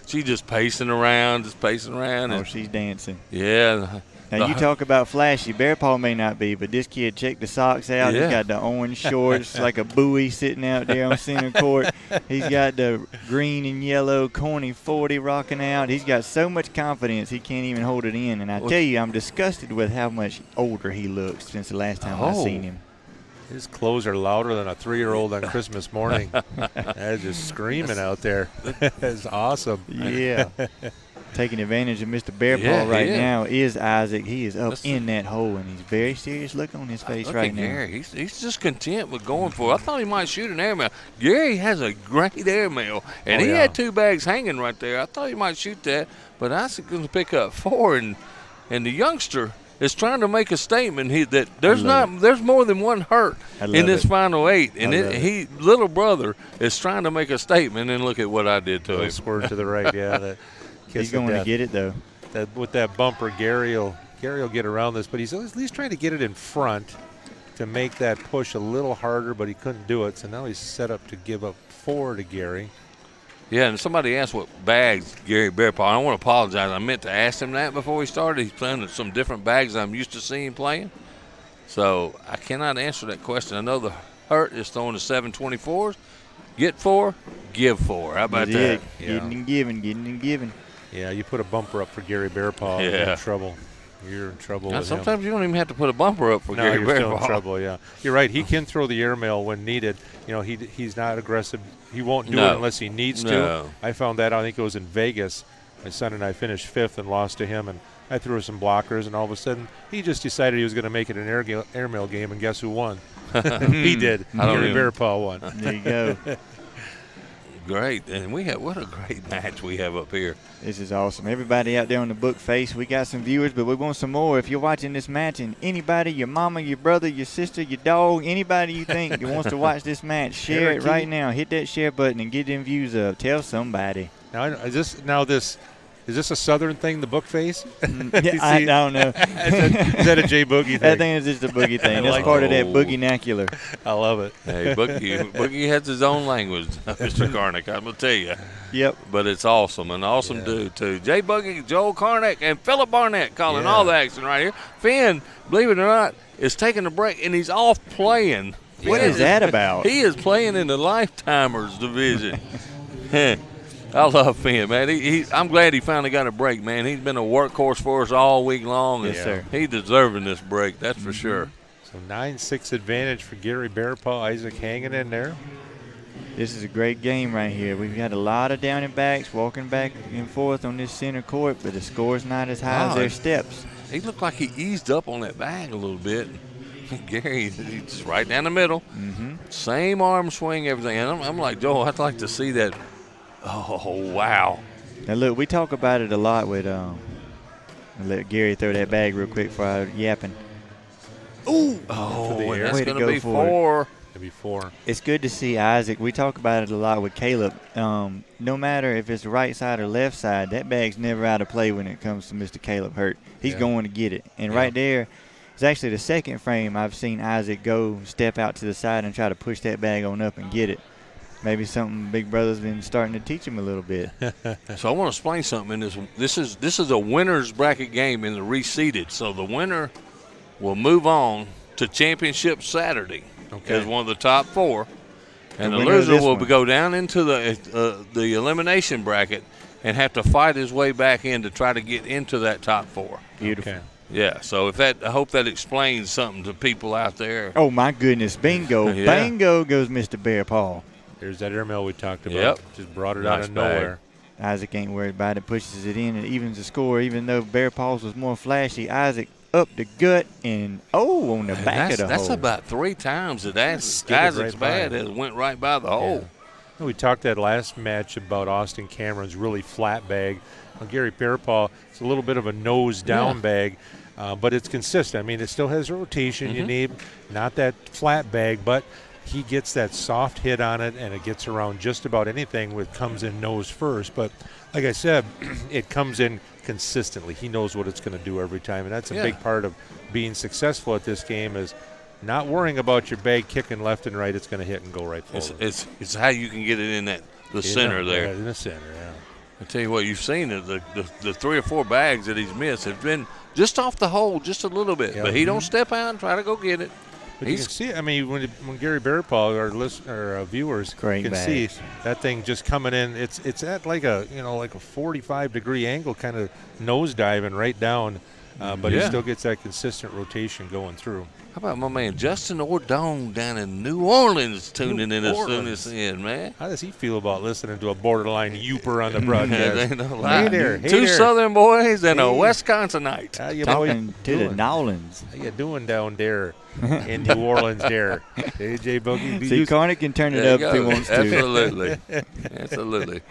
she's just pacing around. Oh, she's dancing. Yeah. Now, you talk about flashy. Bearpaw may not be, but this kid, check the socks out. Yeah. He's got the orange shorts like a buoy sitting out there on center court. He's got the green and yellow corny 40 rocking out. He's got so much confidence he can't even hold it in. And I tell you, I'm disgusted with how much older he looks since the last time I seen him. His clothes are louder than a 3-year-old on Christmas morning. That's just screaming out there. It's awesome. Yeah. Taking advantage of Mr. Bearpaw right now is Isaac. He is up in that hole, and he's very serious look on his face right now. Gary. He's just content with going for it. I thought he might shoot an airmail. Gary has a great airmail, and he had 2 bags hanging right there. I thought he might shoot that, but Isaac's going to pick up 4, and the youngster is trying to make a statement that there's more than one Hurt in this final 8, and little brother is trying to make a statement. And look at what I did to him. Squirt to the right, yeah. He's going to get it, though. With that bumper, Gary will get around this, but he's at least trying to get it in front to make that push a little harder, but he couldn't do it. So now he's set up to give up 4 to Gary. Yeah, and somebody asked what bags Gary Bearpaw. I want to apologize. I meant to ask him that before we started. He's playing with some different bags I'm used to seeing playing. So I cannot answer that question. I know the Hurt is throwing the 724s. Get 4, give 4. How about that? Getting and giving, getting and giving. Yeah, you put a bumper up for Gary Bearpaw, you're in trouble. You're in trouble with sometimes him. you don't even have to put a bumper up for Gary you're Bearpaw. still in trouble, yeah. You're right. He can throw the airmail when needed. You know, he's not aggressive. He won't do it unless he needs to. I found that, I think it was in Vegas. My son and I finished 5th and lost to him, and I threw some blockers, and all of a sudden he just decided he was going to make it an airmail game, and guess who won? He did. Gary Bearpaw won. There you go. Great, and what a great match we have up here. This is awesome. Everybody out there on the book face, we got some viewers, but we want some more. If you're watching this match, and anybody, your mama, your brother, your sister, your dog, anybody you think wants to watch this match, share it right now. Hit that share button and get them views up. Tell somebody. Now, is this a Southern thing, the book face? Yeah, I don't know. Is that a J Boogie thing? I think it's just a boogie thing. That's part of that boogie-nacular. I love it. Hey, Boogie has his own language, Mr. Karnick, I'm going to tell you. Yep. But it's awesome, an awesome dude, too. J Boogie, Joel Karnick, and Philip Barnett calling all the action right here. Finn, believe it or not, is taking a break, and he's off playing. What is that about? He is playing in the Lifetimers division. I love Finn, man. I'm glad he finally got a break, man. He's been a workhorse for us all week long. Yes, sir. He's deserving this break, that's for sure. So 9-6 advantage for Gary Bearpaw. Issac hanging in there. This is a great game right here. We've got a lot of down and backs walking back and forth on this center court, but the score's not as high as their steps. He looked like he eased up on that bag a little bit. Gary, he's right down the middle. Same arm swing, everything. And I'm like, Joel, I'd like to see that. Oh, wow. Now, look, we talk about it a lot with I'll let Gary throw that bag real quick before I yapping. Ooh. That's going to be 4. It'll be 4. It's good to see Issac. We talk about it a lot with Caleb. No matter if it's the right side or left side, that bag's never out of play when it comes to Mr. Caleb Hurt. He's going to get it. And right there, it's actually the second frame I've seen Issac go step out to the side and try to push that bag on up and get it. Maybe something Big Brother's been starting to teach him a little bit. So I want to explain something in this. This is a winner's bracket game in the reseeded. So the winner will move on to championship Saturday as one of the top 4, and the loser will go down into the elimination bracket and have to fight his way back in to try to get into that top 4. Beautiful. Okay. Yeah. So I hope that explains something to people out there. Oh my goodness! Bingo! Bingo goes Mr. Bearpaw. There's that airmail we talked about. Yep. Just brought it out of nowhere. Issac ain't worried about it. Pushes it in and evens the score. Even though Bearpaw's was more flashy, Issac up the gut and on the back of the hole. That's about 3 times that Isaac's bad has went right by the hole. We talked that last match about Austin Cameron's really flat bag. Well, Gary Bearpaw, it's a little bit of a nose down bag, but it's consistent. I mean, it still has a rotation you need, not that flat bag, but he gets that soft hit on it, and it gets around just about anything with comes in nose first. But like I said, it comes in consistently. He knows what it's going to do every time, and that's a big part of being successful at this game is not worrying about your bag kicking left and right. It's going to hit and go right forward. It's how you can get it in the center there. In the center, I tell you what, you've seen the 3 or 4 bags that he's missed have been just off the hole just a little bit, but he don't step out and try to go get it. But you can see, I mean, when Gary Bearpaw, our viewers can see that thing just coming in. It's at like a 45-degree angle, kind of nose diving right down, but he still gets that consistent rotation going through. How about my man Justin Ordone down in New Orleans tuning in as soon as in, man? How does he feel about listening to a borderline youper on the broadcast? Hey there. 2 Southern boys and a Wisconsinite. How you talking to the Nolans. How you doing down there in New Orleans there? AJ Boogie. See, Karnick can turn it up if he wants to. Absolutely. Absolutely.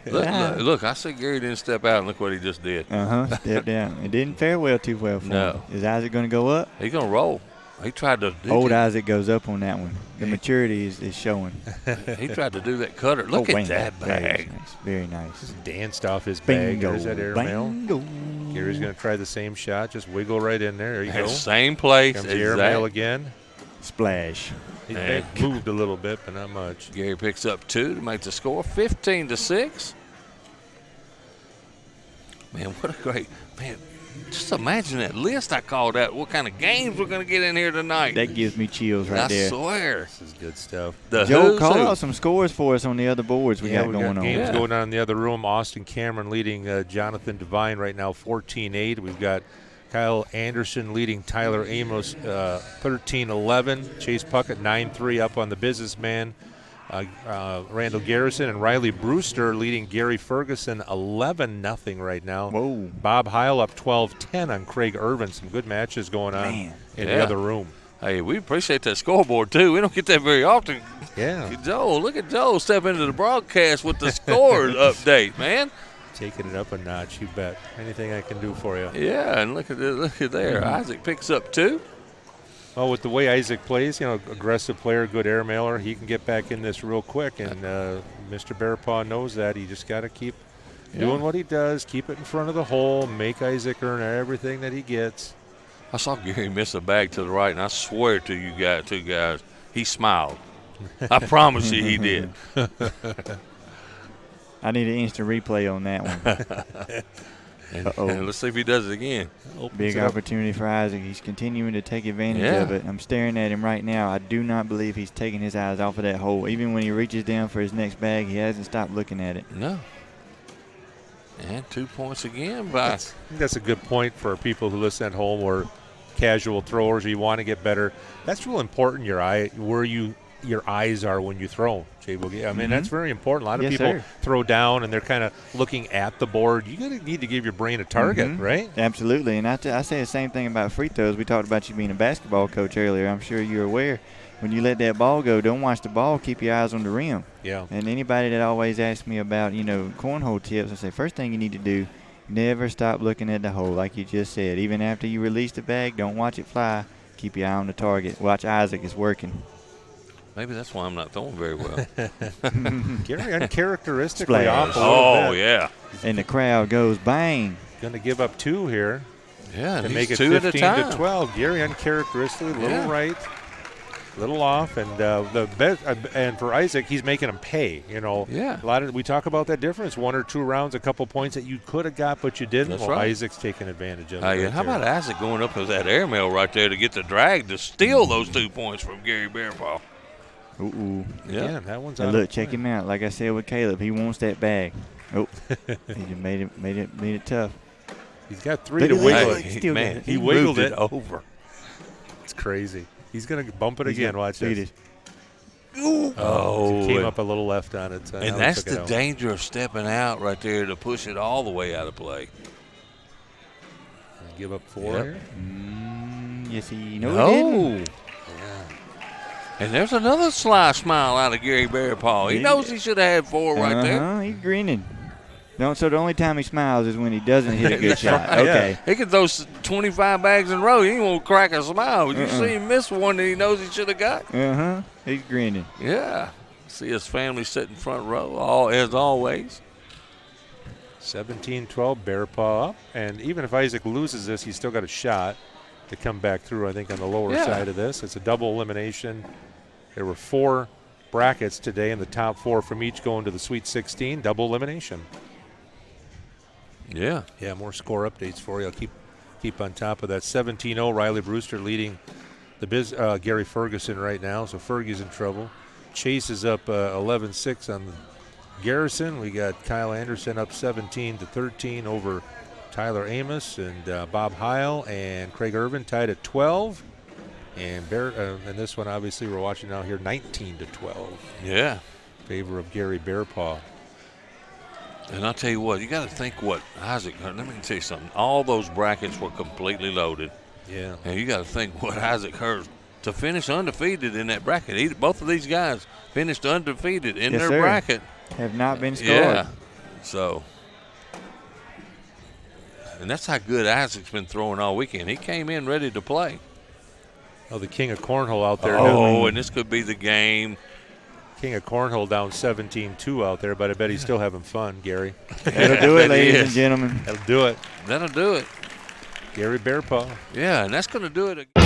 Look, I see Gary didn't step out, and look what he just did. Step down. It didn't fare too well for him. Is Issac going to go up? He's going to roll. He tried to. Old Issac goes up on that one. The maturity is showing. He tried to do that cutter. Look at that bag. Very nice. Just danced off his bag. There's that airmail. Bingo. Gary's going to try the same shot. Just wiggle right in there. There you go. Same place. Comes the airmail again. Splash. He moved a little bit, but not much. Gary picks up 2 to make the score 15-6. Man, what a great man. Just imagine that list I called out. What kind of games we're going to get in here tonight? That gives me chills right there. I swear. This is good stuff. Joe, call out some scores for us on the other boards we got going on. Games going on in the other room. Austin Cameron leading Jonathan Devine right now 14-8. We've got Kyle Anderson leading Tyler Amos 13-11. Chase Puckett 9-3 up on the businessman. Randall Garrison and Riley Brewster leading Gary Ferguson 11-0 right now. Whoa. Bob Heil up 12-10 on Craig Irvin. Some good matches going on in the other room. Hey, we appreciate that scoreboard, too. We don't get that very often. Yeah. Joe, look at Joe step into the broadcast with the score update, man. Taking it up a notch, you bet. Anything I can do for you. Yeah, and look at there. Isaac picks up 2. Well, with the way Isaac plays, aggressive player, good air mailer, he can get back in this real quick. And Mr. Bearpaw knows that. He just got to keep doing what he does, keep it in front of the hole, make Isaac earn everything that he gets. I saw Gary miss a bag to the right, and I swear to you guys, he smiled. I promise you he did. I need an instant replay on that one. And let's see if he does it again. Big opportunity for Isaac. He's continuing to take advantage of it. I'm staring at him right now. I do not believe he's taking his eyes off of that hole. Even when he reaches down for his next bag, he hasn't stopped looking at it. No. And 2 points again. I think that's a good point for people who listen at home or casual throwers or you want to get better. That's real important, where your eyes are when you throw, Jay Boogie. I mean, that's very important. A lot of people throw down and they're kind of looking at the board. You need to give your brain a target, right? Absolutely. And I say the same thing about free throws. We talked about you being a basketball coach earlier. I'm sure you're aware. When you let that ball go, don't watch the ball. Keep your eyes on the rim. Yeah. And anybody that always asks me about, cornhole tips, I say first thing you need to do, never stop looking at the hole, like you just said. Even after you release the bag, don't watch it fly. Keep your eye on the target. Watch Isaac. It's working. Maybe that's why I'm not throwing very well. Gary uncharacteristically off a little bit. Yeah. And the crowd goes bang. Going to give up 2 here. Yeah, to make it 15-12. Gary uncharacteristically, little right, little off, and the best. And for Isaac, he's making him pay. Yeah. We talk about that difference. 1 or 2 rounds, a couple points that you could have got, but you didn't. That's right. Isaac's taking advantage of it. How about Isaac going up with that airmail right there to get the drag to steal those 2 points from Gary Bearpaw? Ooh. Yeah. Again, that one's out. Look, check him out. Like I said with Caleb, he wants that bag. Oh, he just made it tough. He's got 3 to wiggle it. He wiggled it over. It's crazy. He's going to bump it again. Watch this. Oh, it came up a little left on it. And that's the danger of stepping out right there to push it all the way out of play. Give up 4 here? Yes, he didn't. And there's another sly smile out of Gary Bearpaw. He knows he should have had 4 right there. He's grinning. So the only time he smiles is when he doesn't hit a good shot. Okay. He could throw 25 bags in a row. He won't crack a smile. You see him miss one that he knows he should have got. He's grinning. Yeah. See his family sitting front row, as always. 17-12, Bearpaw up. And even if Isaac loses this, he's still got a shot to come back through, I think, on the lower side of this. It's a double elimination. There were 4 brackets today, and the top 4 from each going to the Sweet 16. Double elimination. Yeah. Yeah, more score updates for you. I'll keep on top of that. 17-0, Riley Brewster leading the Gary Ferguson right now, so Fergie's in trouble. Chase is up 11-6 on the Garrison. We got Kyle Anderson up 17-13 over Tyler Amos and Bob Heil, and Craig Irvin tied at 12. And this one, obviously, we're watching now here, 19-12. Yeah. In favor of Gary Bearpaw. And I'll tell you what, you got to think what Isaac, let me tell you something. All those brackets were completely loaded. Yeah. And you got to think what Isaac Hurst to finish undefeated in that bracket. Both of these guys finished undefeated in their bracket. Have not been scored. Yeah. So, and that's how good Isaac's been throwing all weekend. He came in ready to play. Oh, the king of Cornhole out there. Oh, and this could be the game. King of Cornhole down 17-2 out there, but I bet he's still having fun, Gary. That'll do it, ladies and gentlemen. That'll do it. That'll do it. Gary Bearpaw. Yeah, and that's going to do it again.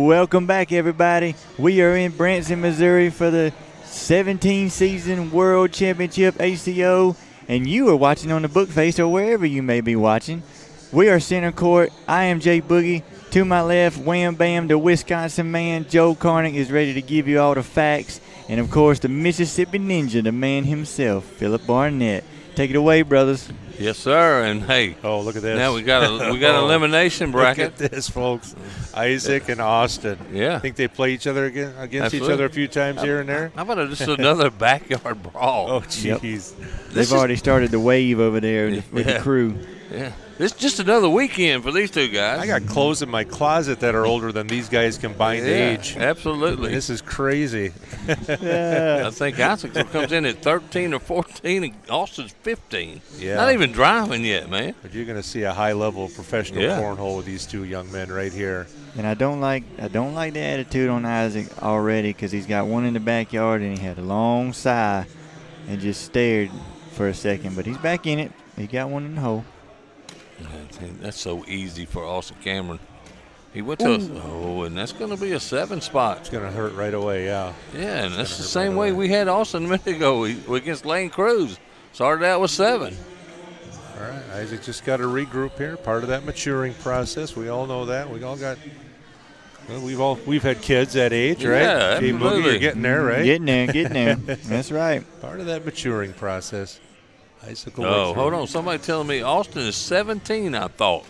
Welcome back, everybody. We are in Branson, Missouri for the 17th season World Championship ACO. and you are watching on the Bookface or wherever you may be watching. We are Center Court. I am Jay Boogie. To my left, wham bam, the Wisconsin man, Joe Carnick, is ready to give you all the facts. And, of course, the Mississippi Ninja, the man himself, Philip Barnett. Take it away, brothers. Yes, sir. And, hey. Oh, look at this. Now we got an elimination bracket. Look at this, folks. Issac and Austin. Yeah. I think they play each other against each other a few times here and there. How about just another backyard brawl? Oh, jeez. Yep. They've already started the wave over there with the crew. Yeah. It's just another weekend for these two guys. I got clothes in my closet that are older than these guys combined age. Absolutely. This is crazy. I think Isaac comes in at 13 or 14, and Austin's 15. Yeah. Not even driving yet, man. But you're going to see a high level of professional cornhole with these two young men right here. And I don't like the attitude on Isaac already, because he's got one in the backyard and he had a long sigh and just stared for a second. But he's back in it. He got one in the hole. That's so easy for Austin Cameron. He went to and that's going to be a 7 spot. It's going to hurt right away, yeah. Yeah, and that's the same way we had Austin a minute ago against Lane Cruse. Started out with 7. All right, Isaac just got to regroup here. Part of that maturing process. We all know that. We all got. Well, we've had kids that age, right? Yeah, absolutely. You're getting there, right? Getting there. That's right. Part of that maturing process. Isaac will Oh, hold on. Somebody telling me Austin is 17, I thought.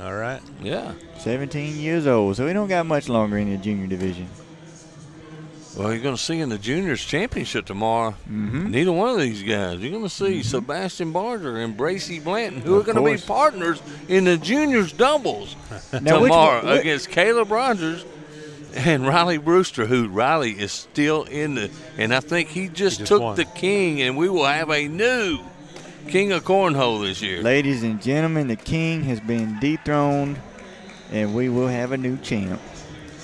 All right. Yeah. 17 years old, so he don't got much longer in the junior division. Well, you're going to see in the juniors championship tomorrow, Mm-hmm. neither one of these guys. You're going to see Sebastian Barger and Bracy Blanton, who are going to be partners in the juniors doubles tomorrow against Caleb Rogers and Riley Brewster, who Riley is still in the – and I think he just took won. the king, and we will have a new king of cornhole this year. Ladies and gentlemen, the king has been dethroned, and we will have a new champ.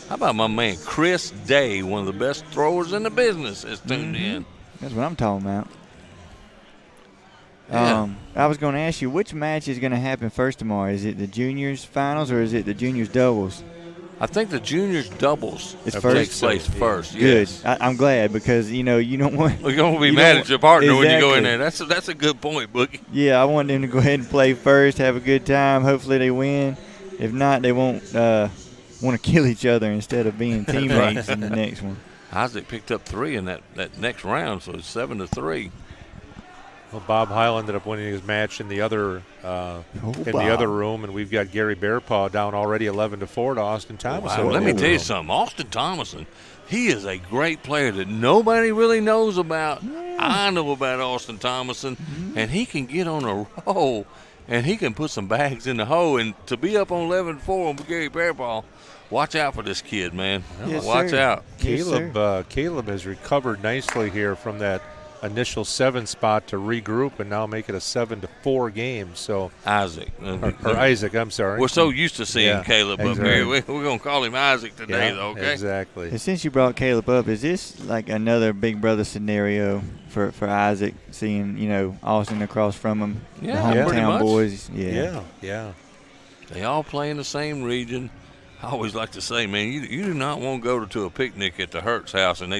How about my man Chris Day, one of the best throwers in the business, is tuned in. That's what I'm talking about. Yeah. I was going to ask you, which match is going to happen first tomorrow? Is it the juniors finals or is it the juniors doubles? I think the juniors doubles It's takes first. place first. Good. Yes. I'm glad, because you don't want. We're going to be you mad don't- at your partner when you go in Exactly. there. That's a good point, Boogie. Yeah, I want them to go ahead and play first, have a good time. Hopefully they win. If not, they won't want to kill each other instead of being teammates in the next one. Isaac picked up 3 in that next round, so it's 7-3. Well, Bob Heil ended up winning his match in the other the other room, and we've got Gary Bearpaw down already 11-4 to Austin Thomas. Wow, let me tell you something. Austin Thomason, he is a great player that nobody really knows about. I know about Austin Thomason, and he can get on a roll, and he can put some bags in the hole. And to be up on 11-4 on Gary Bearpaw, watch out for this kid, man. Yes, watch sir. out. Caleb has recovered nicely here from that initial 7 spot to regroup and now make it a 7-4 game. So Isaac. or Isaac, I'm sorry. We're so used to seeing Caleb up exactly. here. We're going to call him Isaac today, though, okay? Exactly. And since you brought Caleb up, is this like another big brother scenario for Isaac, seeing, Austin across from him? Yeah, the pretty hometown much. boys. Yeah. They all play in the same region. I always like to say, man, you do not want to go to a picnic at the Hertz house and they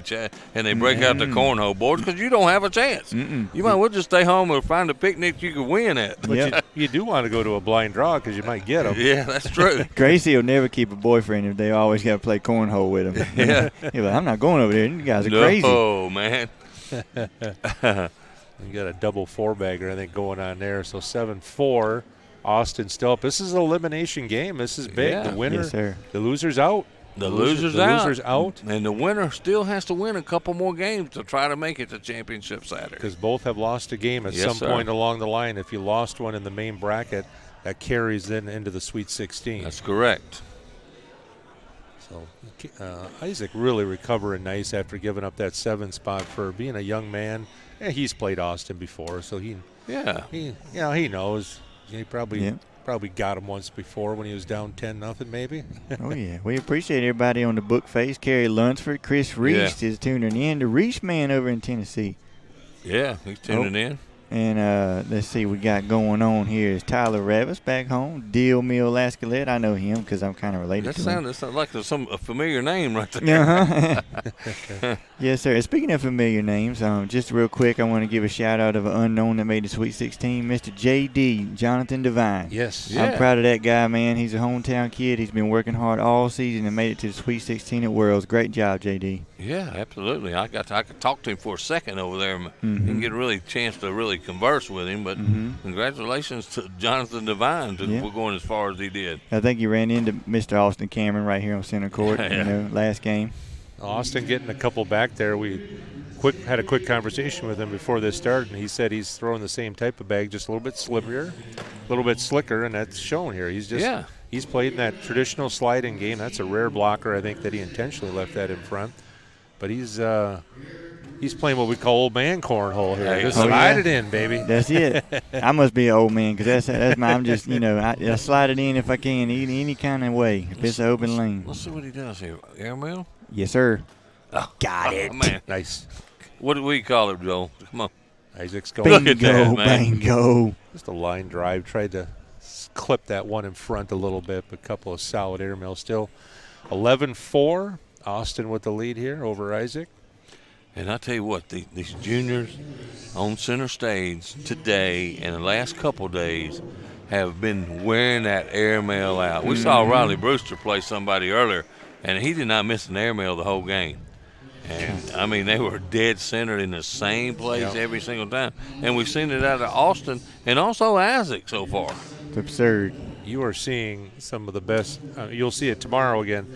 break out the cornhole boards, because you don't have a chance. You might well just stay home or find a picnic you can win at. But you do want to go to a blind draw because you might get them. Yeah, that's true. Gracie will never keep a boyfriend if they always got to play cornhole with him. Yeah. He'll be like, I'm not going over there. You guys are crazy. Oh, man. You got a double 4-bagger, I think, going on there. So 7-4. Austin still up. This is an elimination game. This is big. Yeah. The winner, Yes, sir. the loser's out. The loser's out. out. And the winner still has to win a couple more games to try to make it to championship Saturday. Because both have lost a game at Yes, some point along the line. If you lost one in the main bracket, that carries then into the Sweet 16. That's correct. So Isaac really recovering nice after giving up that 7 spot for being a young man. Yeah, he's played Austin before, so he knows. He probably got him once before when he was down 10-0 maybe. Oh, yeah. We appreciate everybody on the book face. Kerry Lunsford, Chris Reese is tuning in. The Reese man over in Tennessee. Yeah, he's tuning in. And let's see, we got going on here is Tyler Revis back home. Deal Mill Lascalette. I know him because I'm kind of related to him. That sounds like a familiar name right there. Uh-huh. Yes, sir. Speaking of familiar names, just real quick, I want to give a shout-out of an unknown that made the Sweet 16, Mr. J.D., Jonathan Devine. Yes. Yeah. I'm proud of that guy, man. He's a hometown kid. He's been working hard all season and made it to the Sweet 16 at Worlds. Great job, J.D. Yeah, absolutely. I could talk to him for a second over there and get a really chance to really converse with him. But congratulations to Jonathan Devine for going as far as he did. I think he ran into Mr. Austin Cameron right here on center court, last game. Austin getting a couple back there. We had a quick conversation with him before this started, and he said he's throwing the same type of bag, just a little bit slipperier, a little bit slicker, and that's shown here. He's played in that traditional sliding game. That's a rare blocker, I think, that he intentionally left that in front. But he's playing what we call old man cornhole here. Just slide it in, baby. That's it. I must be an old man because that's my. I'm just I slide it in if I can, any kind of way. If it's an open lane. Let's see what he does here. Airmail? Yes, sir. Oh, got it. Man, nice. What do we call it, Joel? Come on. Isaac's going. Look at that, man. Bingo. Just a line drive. Tried to clip that one in front a little bit, but a couple of solid airmails still. 11-4. Austin with the lead here over Issac. And I tell you what, these juniors on center stage today and the last couple days have been wearing that airmail out. We saw Riley Brewster play somebody earlier, and he did not miss an airmail the whole game. And, I mean, they were dead centered in the same place every single time. And we've seen it out of Austin and also Issac so far. It's absurd. You are seeing some of the best. You'll see it tomorrow again.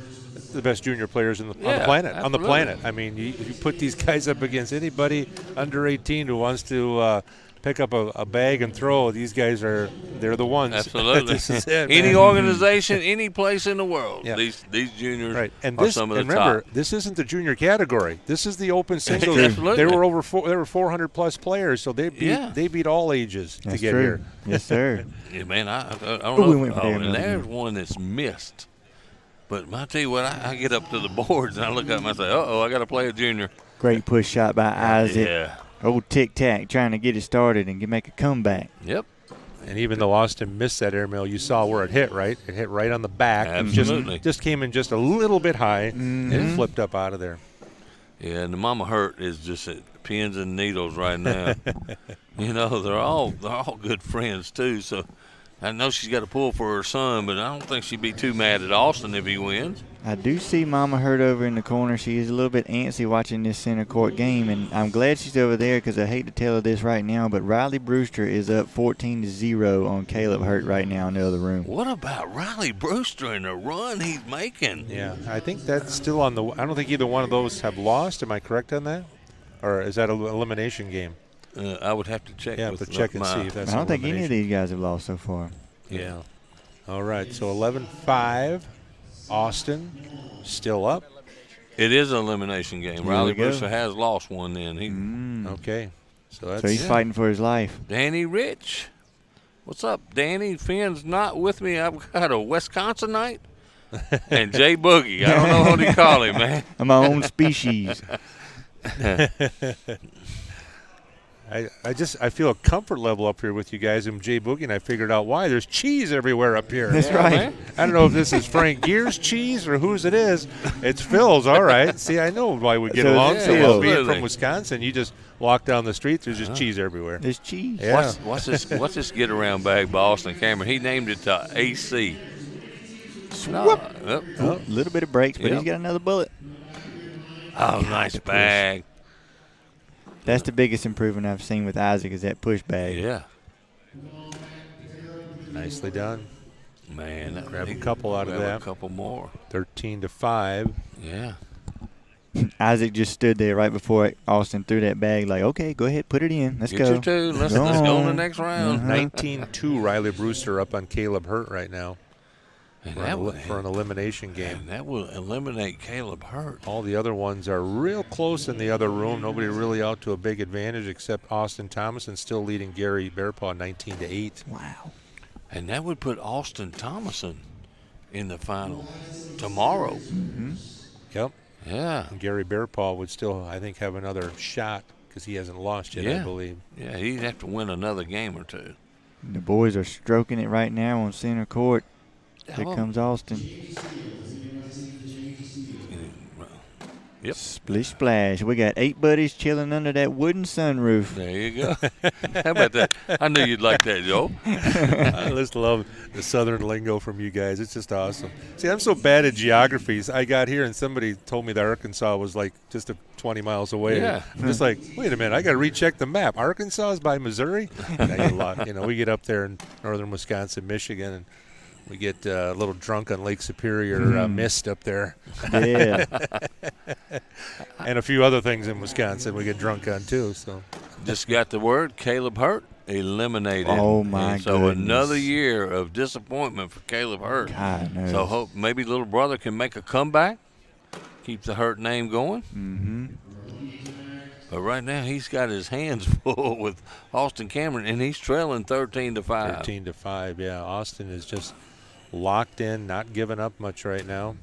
The best junior players on the planet. Absolutely. On the planet. I mean, you put these guys up against anybody under 18 who wants to pick up a bag and throw. These guys they're the ones. Absolutely. This is it, any man. organization, any place in the world. Yeah. These juniors are some of the remember, top. this isn't the junior category. This is the open singles. Absolutely. There were 400 plus players, so they beat all ages to get here. Yes, sir. Yeah, man, I don't know. We went for And there's one that's missed. But I tell you what, I get up to the boards and I look up and I say, I got to play a junior. Great push shot by Issac. Yeah. Old Tic-Tac trying to get it started and make a comeback. Yep. And even though Austin missed that airmail, you saw where it hit, right? It hit right on the back. Absolutely. Just came in just a little bit high and it flipped up out of there. Yeah, and the Mama Hurt is just at pins and needles right now. They're all good friends too. So I know she's got to pull for her son, but I don't think she'd be too mad at Austin if he wins. I do see Mama Hurt over in the corner. She is a little bit antsy watching this center court game, and I'm glad she's over there because I hate to tell her this right now, but Riley Brewster is up 14-0 on Caleb Hurt right now in the other room. What about Riley Brewster and the run he's making? Yeah, I think that's still on the – I don't think either one of those have lost. Am I correct on that? Or is that an elimination game? I would have to check. Yeah, with check and see if that's I don't think any of these guys have lost so far. Yeah. All right, so 11-5. Austin still up. It is an elimination game. Riley Brewster has lost one then. Okay. So he's fighting for his life. Danny Rich. What's up, Danny? Finn's not with me. I've got a Wisconsinite and Jay Boogie. I don't know what to call him, man. I'm my own species. I feel a comfort level up here with you guys. And Jay Boogie and I figured out why. There's cheese everywhere up here. That's right. Man. I don't know if this is Frank Gear's cheese or whose it is. It's Phil's, all right. See, I know why we get along so well. Being from Wisconsin, you just walk down the street, there's just cheese everywhere. There's cheese. Yeah. What's this get-around bag by Austin Cameron? He named it AC. Swoop. A little bit of brakes, but he's got another bullet. Oh, nice bag. That's the biggest improvement I've seen with Issac is that push bag. Yeah. Nicely done. Man, grab a couple out of that. A couple more. 13-5. Yeah. Issac just stood there right before Austin threw that bag like, okay, go ahead, put it in. Let's go. Get your two. Let's go on the next round. 19-2 Riley Brewster up on Caleb Hurt right now. And for an elimination game. And that will eliminate Caleb Hurt. All the other ones are real close in the other room. Nobody really out to a big advantage except Austin Thomason still leading Gary Bearpaw 19-8. Wow. And that would put Austin Thomason in the final tomorrow. Yep. Yeah. And Gary Bearpaw would still, I think, have another shot because he hasn't lost yet, I believe. Yeah, he'd have to win another game or two. The boys are stroking it right now on center court. Here comes Austin. Yep. Splish splash. We got 8 buddies chilling under that wooden sunroof. There you go. How about that? I knew you'd like that, Joe. I just love the southern lingo from you guys. It's just awesome. See, I'm so bad at geographies. I got here and somebody told me that Arkansas was like just 20 miles away. Yeah. I'm just like, wait a minute, I got to recheck the map. Arkansas is by Missouri? We get up there in northern Wisconsin, Michigan, and we get a little drunk on Lake Superior mist up there. Yeah. And a few other things in Wisconsin we get drunk on too. So just got the word, Caleb Hurt eliminated. Oh, my So goodness. another year of disappointment for Caleb Hurt. God knows. So hope maybe little brother can make a comeback, keep the Hurt name going. Mm-hmm. But right now he's got his hands full with Austin Cameron, and he's trailing 13-5. 13-5, yeah. Austin is just locked in, not giving up much right now.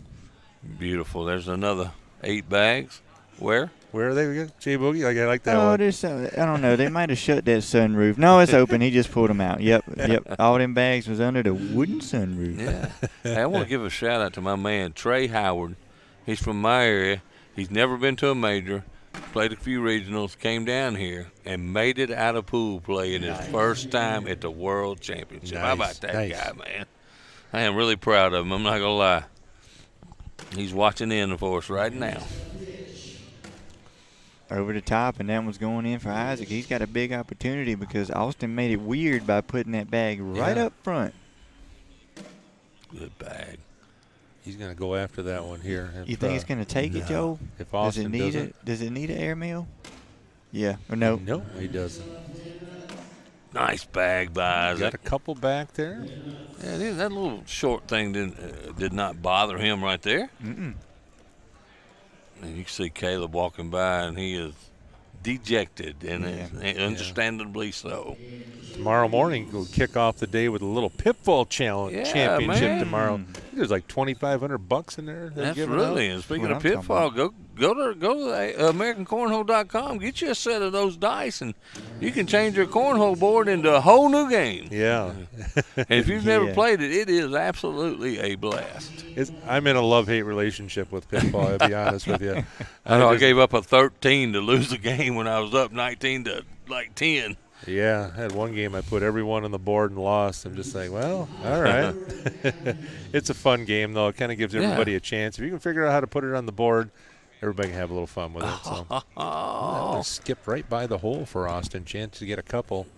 Beautiful. There's another 8 bags. Where are they? Jay Boogie? I like that Oh, one. there's I don't know. They might have shut that sunroof. No, it's open. He just pulled them out. Yep. All them bags was under the wooden sunroof. Yeah. Hey, I want to give a shout out to my man Trey Howard. He's from my area. He's never been to a major. Played a few regionals, came down here, and made it out of pool play in his first time at the World Championship. How about that guy, man? I am really proud of him. I'm not going to lie. He's watching in for us right now. Over the top, and that one's going in for Isaac. He's got a big opportunity because Austin made it weird by putting that bag right up front. Good bag. He's going to go after that one here. You think he's going to take it, Joe? If Austin does it need an airmail? Yeah. Or no? No, he doesn't. Nice bag by Isaac. Got a couple back there. Yeah, that little short thing did not bother him right there. Mm-mm. And you can see Caleb walking by, and he is dejected, and understandably so. Tomorrow morning, we'll kick off the day with a little pitfall championship man. tomorrow. I think there's like $2,500 in there. Absolutely. And speaking of pitfall, go to AmericanCornhole.com. Get you a set of those dice, and you can change your cornhole board into a whole new game. Yeah. And if you've never played it, it is absolutely a blast. I'm in a love-hate relationship with pitfall, I'll be honest with you. I gave up a 13 to lose the game when I was up 19 to like 10. Yeah, I had one game I put everyone on the board and lost. I'm just like, well, all right. It's a fun game, though. It kind of gives everybody a chance. If you can figure out how to put it on the board, everybody can have a little fun with it. So that skipped right by the hole for Austin. Chance to get a couple.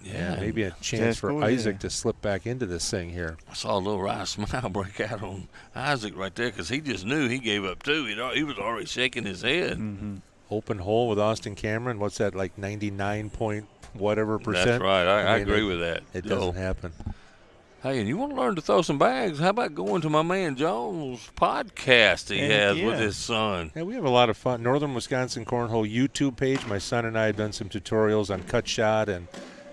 Yeah, maybe a chance for Isaac to slip back into this thing here. I saw a little wry smile break out on Isaac right there because he just knew he gave up 2. He was already shaking his head. Mm-hmm. Open hole with Austin Cameron. What's that, like 99 point whatever percent? That's right. I agree with that. It doesn't happen. Hey, and you want to learn to throw some bags? How about going to my man Jones' podcast he has with his son? Yeah, we have a lot of fun. Northern Wisconsin Cornhole YouTube page. My son and I have done some tutorials on cut shot and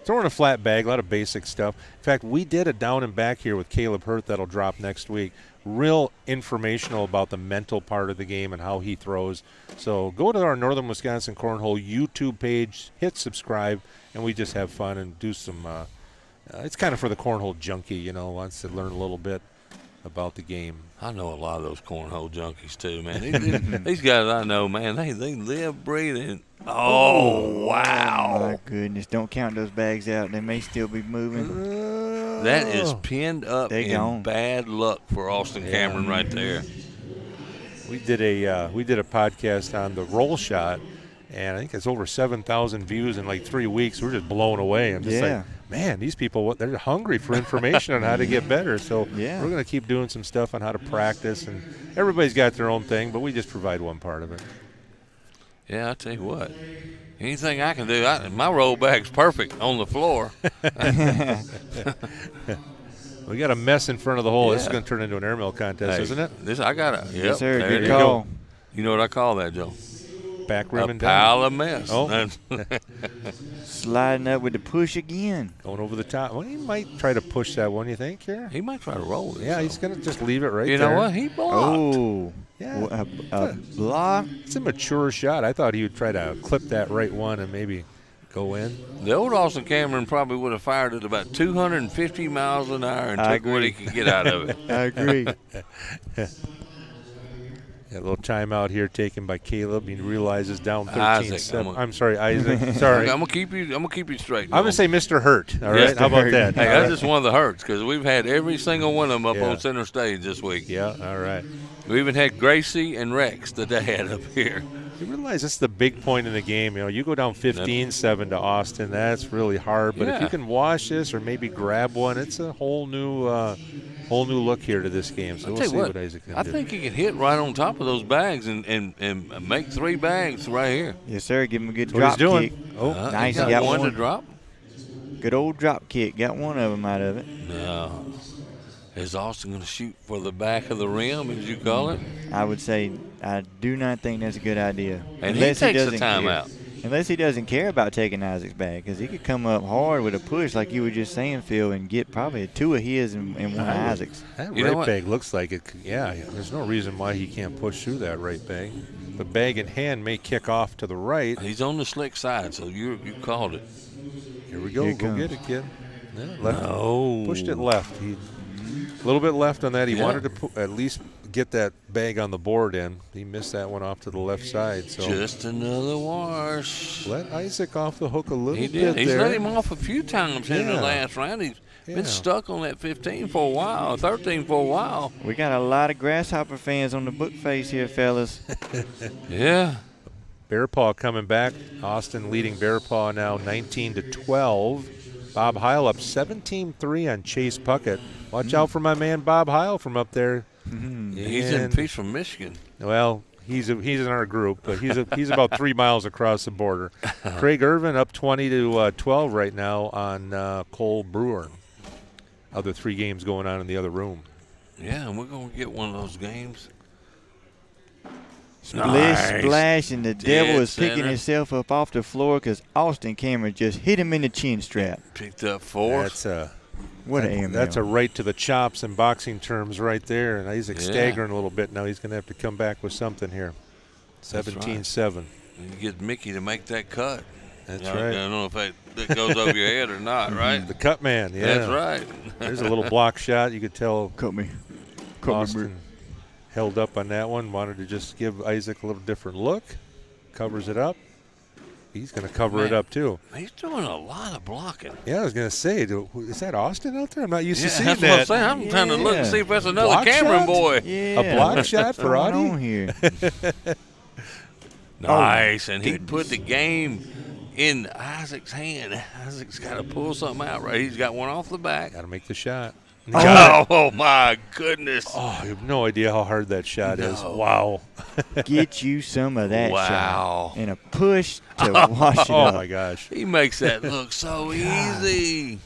throwing a flat bag, a lot of basic stuff. In fact, we did a down and back here with Caleb Hurt that'll drop next week. Real informational about the mental part of the game and how he throws. So go to our Northern Wisconsin Cornhole YouTube page, hit subscribe, and we just have fun and do some it's kind of for the cornhole junkie, wants to learn a little bit about the game. I know a lot of those cornhole junkies too, man. These guys I know, man, they live, breathe, and wow. My goodness. Don't count those bags out. They may still be moving. That is pinned up gone. Bad luck for Austin Cameron right there. We did a podcast on the roll shot, and I think it's over 7,000 views in like 3 weeks. We're just blown away. I'm just like, man, these people, they're hungry for information on how to get better. So we're going to keep doing some stuff on how to practice, and everybody's got their own thing, but we just provide one part of it. Yeah, I tell you what. Anything I can do, my roll bag's perfect on the floor. We got a mess in front of the hole. This is going to turn into an airmail contest, isn't it? I got it. Yep, yes, sir. Good call. You know what I call that, Joe? Back rim and down. Pile of mess. Oh. Sliding up with the push again. Going over the top. Well, he might try to push that one, you think, here? He might try to roll it. Yeah, he's going to just leave it right there. You know what? He blocked. Oh. Yeah. A block. It's a mature shot. I thought he would try to clip that right one and maybe go in. The old Austin Cameron probably would have fired at about 250 miles an hour and took what he could get out of it. I agree. A little timeout here taken by Caleb. He realizes down 13-7. I'm sorry, Isaac. Sorry. I'm gonna keep you straight. I'm gonna say Mr. Hurt. All right. How about that? Hey, that's just one of the hurts because we've had every single one of them up on center stage this week. Yeah. All right. We even had Gracie and Rex, the dad, up here. You realize that's the big point in the game. You know, you go down 15-7 to Austin. That's really hard. But if you can wash this or maybe grab one, it's a whole new look here to this game. So we'll see what Isaac can do. I think he can hit right on top of those bags and make 3 bags right here. Yes, sir. Give him a good That's drop what he's kick. doing. Oh, nice. He got one to drop. Good old drop kick. Got one of them out of it. No. Is Austin going to shoot for the back of the rim, as you call it? I would say I do not think that's a good idea. And he takes the timeout. Unless he doesn't care about taking Isaac's bag, because he could come up hard with a push like you were just saying, Phil, and get probably 2 of his and one of Isaac's. That right bag looks like it. Yeah, there's no reason why he can't push through that right bag. The bag in hand may kick off to the right. He's on the slick side, so you called it. Here we go. Go get it, kid. Yeah, left. No. Pushed it left. A little bit left on that. He wanted to at least get that bag on the board in. He missed that one off to the left side. So just another wash. Let Isaac off the hook a little bit. He did. He's there. let him off a few times in the last round. He's been stuck on that 15 for a while, 13 for a while. We got a lot of Grasshopper fans on the book face here, fellas. Yeah. Bearpaw coming back. Austin leading Bearpaw now 19-12. Bob Heil up 17-3 on Chase Puckett. Watch out for my man Bob Heil from up there. He's from Michigan. Well, he's in our group, but he's about 3 miles across the border. Craig Irvin up 20-12 right now on Cole Brewer. Other 3 games going on in the other room. Yeah, and we're going to get one of those games. Splash, and the devil is picking himself up off the floor because Austin Cameron just hit him in the chin strap. Picked up 4. That's a AML. That's a right to the chops in boxing terms right there. And Isaac staggering a little bit now. He's going to have to come back with something here. 17-7. Right. You get Mickey to make that cut. That's right. right. I don't know if that goes over your head or not, right? The cut man, yeah. That's right. There's a little block shot. You could tell Austin held up on that one. Wanted to just give Isaac a little different look. Covers it up. He's going to cover it up, too. He's doing a lot of blocking. Yeah, I was going to say, is that Austin out there? I'm not used to seeing that's that. What I'm saying. I'm trying to look and see if that's another block Cameron shot? boy. Yeah. A block shot for Audie? On here? Nice. And he put the game in Isaac's hand. Isaac's got to pull something out, right? He's got one off the back. Got to make the shot. Oh, my goodness. Oh, I have no idea how hard that shot is. Wow. Get you some of that shot. Wow. And a push to wash it up. Oh, my gosh. He makes that look so easy.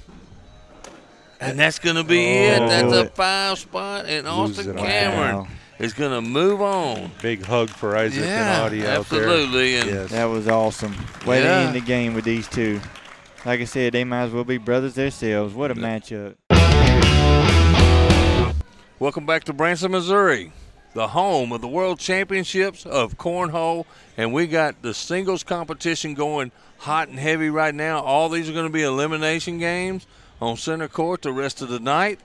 And that's going to be it. That's a 5 spot, and Austin Cameron is going to move on. Big hug for Isaac and Audie out there. Absolutely. And yes. That was awesome. Way to end the game with these two. Like I said, they might as well be brothers themselves. What a matchup. Welcome back to Branson, Missouri, the home of the World Championships of Cornhole. And we got the singles competition going hot and heavy right now. All these are going to be elimination games on center court the rest of the night.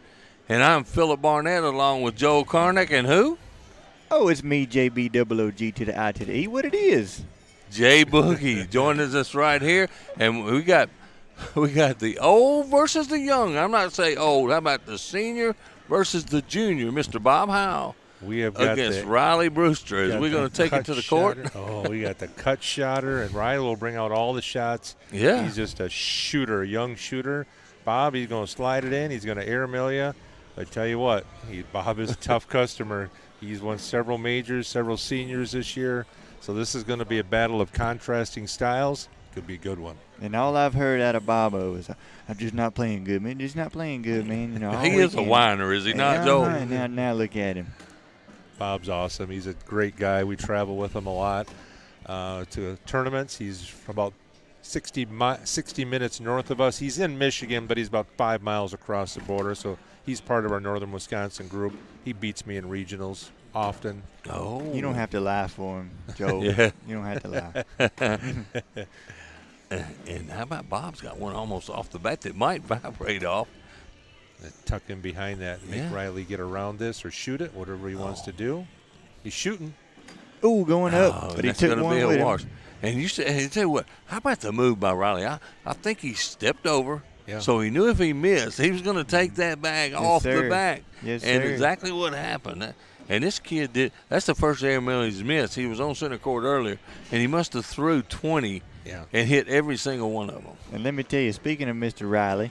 And I'm Philip Barnett along with Joel Karnick. And who? Oh, it's me, JBOOG to the I to the E. What it is? Jay Boogie joining us right here. And we got the old versus the young. I'm not saying old. How about the senior versus the junior, Mr. Bob Heil? We have got against Riley Brewster. Is we going to take it to the court? Oh, we got the cut shotter, and Riley will bring out all the shots. Yeah. He's just a shooter, a young shooter. Bob, he's going to slide it in. He's going to air mill you. I tell you what, Bob is a tough customer. He's won several majors, several seniors this year. So this is going to be a battle of contrasting styles. Could be a good one. And all I've heard out of Bobo is, I'm just not playing good, man. Just not playing good, man. You know, he is a whiner, is he not, Joe? Now look at him. Bob's awesome. He's a great guy. We travel with him a lot to tournaments. He's about 60 minutes north of us. He's in Michigan, but he's about 5 miles across the border. So he's part of our Northern Wisconsin group. He beats me in regionals. often. Oh. You don't have to lie for him, Joe. Yeah. You don't have to lie. And how about Bob's got one almost off the bat that might vibrate off. Tuck him behind that. Make Riley get around this or shoot it, whatever he wants to do. He's shooting. Ooh, going up. But he took one with him. And you tell you what, how about the move by Riley? I think he stepped over. Yeah. So he knew if he missed, he was going to take that bag off the back. Yes, and sir. exactly what happened. And this kid did. That's the first airmail he's missed. He was on center court earlier, and he must have threw 20 and hit every single one of them. And let me tell you, speaking of Mr. Riley,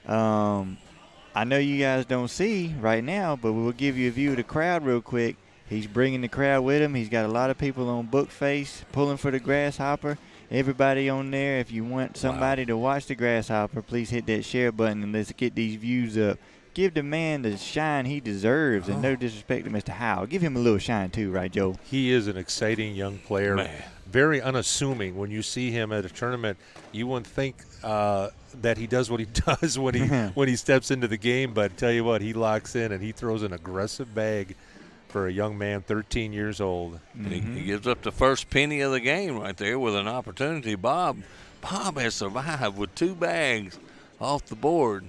I know you guys don't see right now, but we'll give you a view of the crowd real quick. He's bringing the crowd with him. He's got a lot of people on book face pulling for the Grasshopper. Everybody on there, if you want somebody to watch the Grasshopper, please hit that share button and let's get these views up. Give the man the shine he deserves, and no disrespect to Mr. Heil. Give him a little shine too, right, Joe? He is an exciting young player. Man. Very unassuming. When you see him at a tournament, you wouldn't think that he does what he does when he steps into the game. But tell you what, he locks in and he throws an aggressive bag for a young man, 13 years old. And he gives up the first penny of the game right there with an opportunity. Bob has survived with 2 bags off the board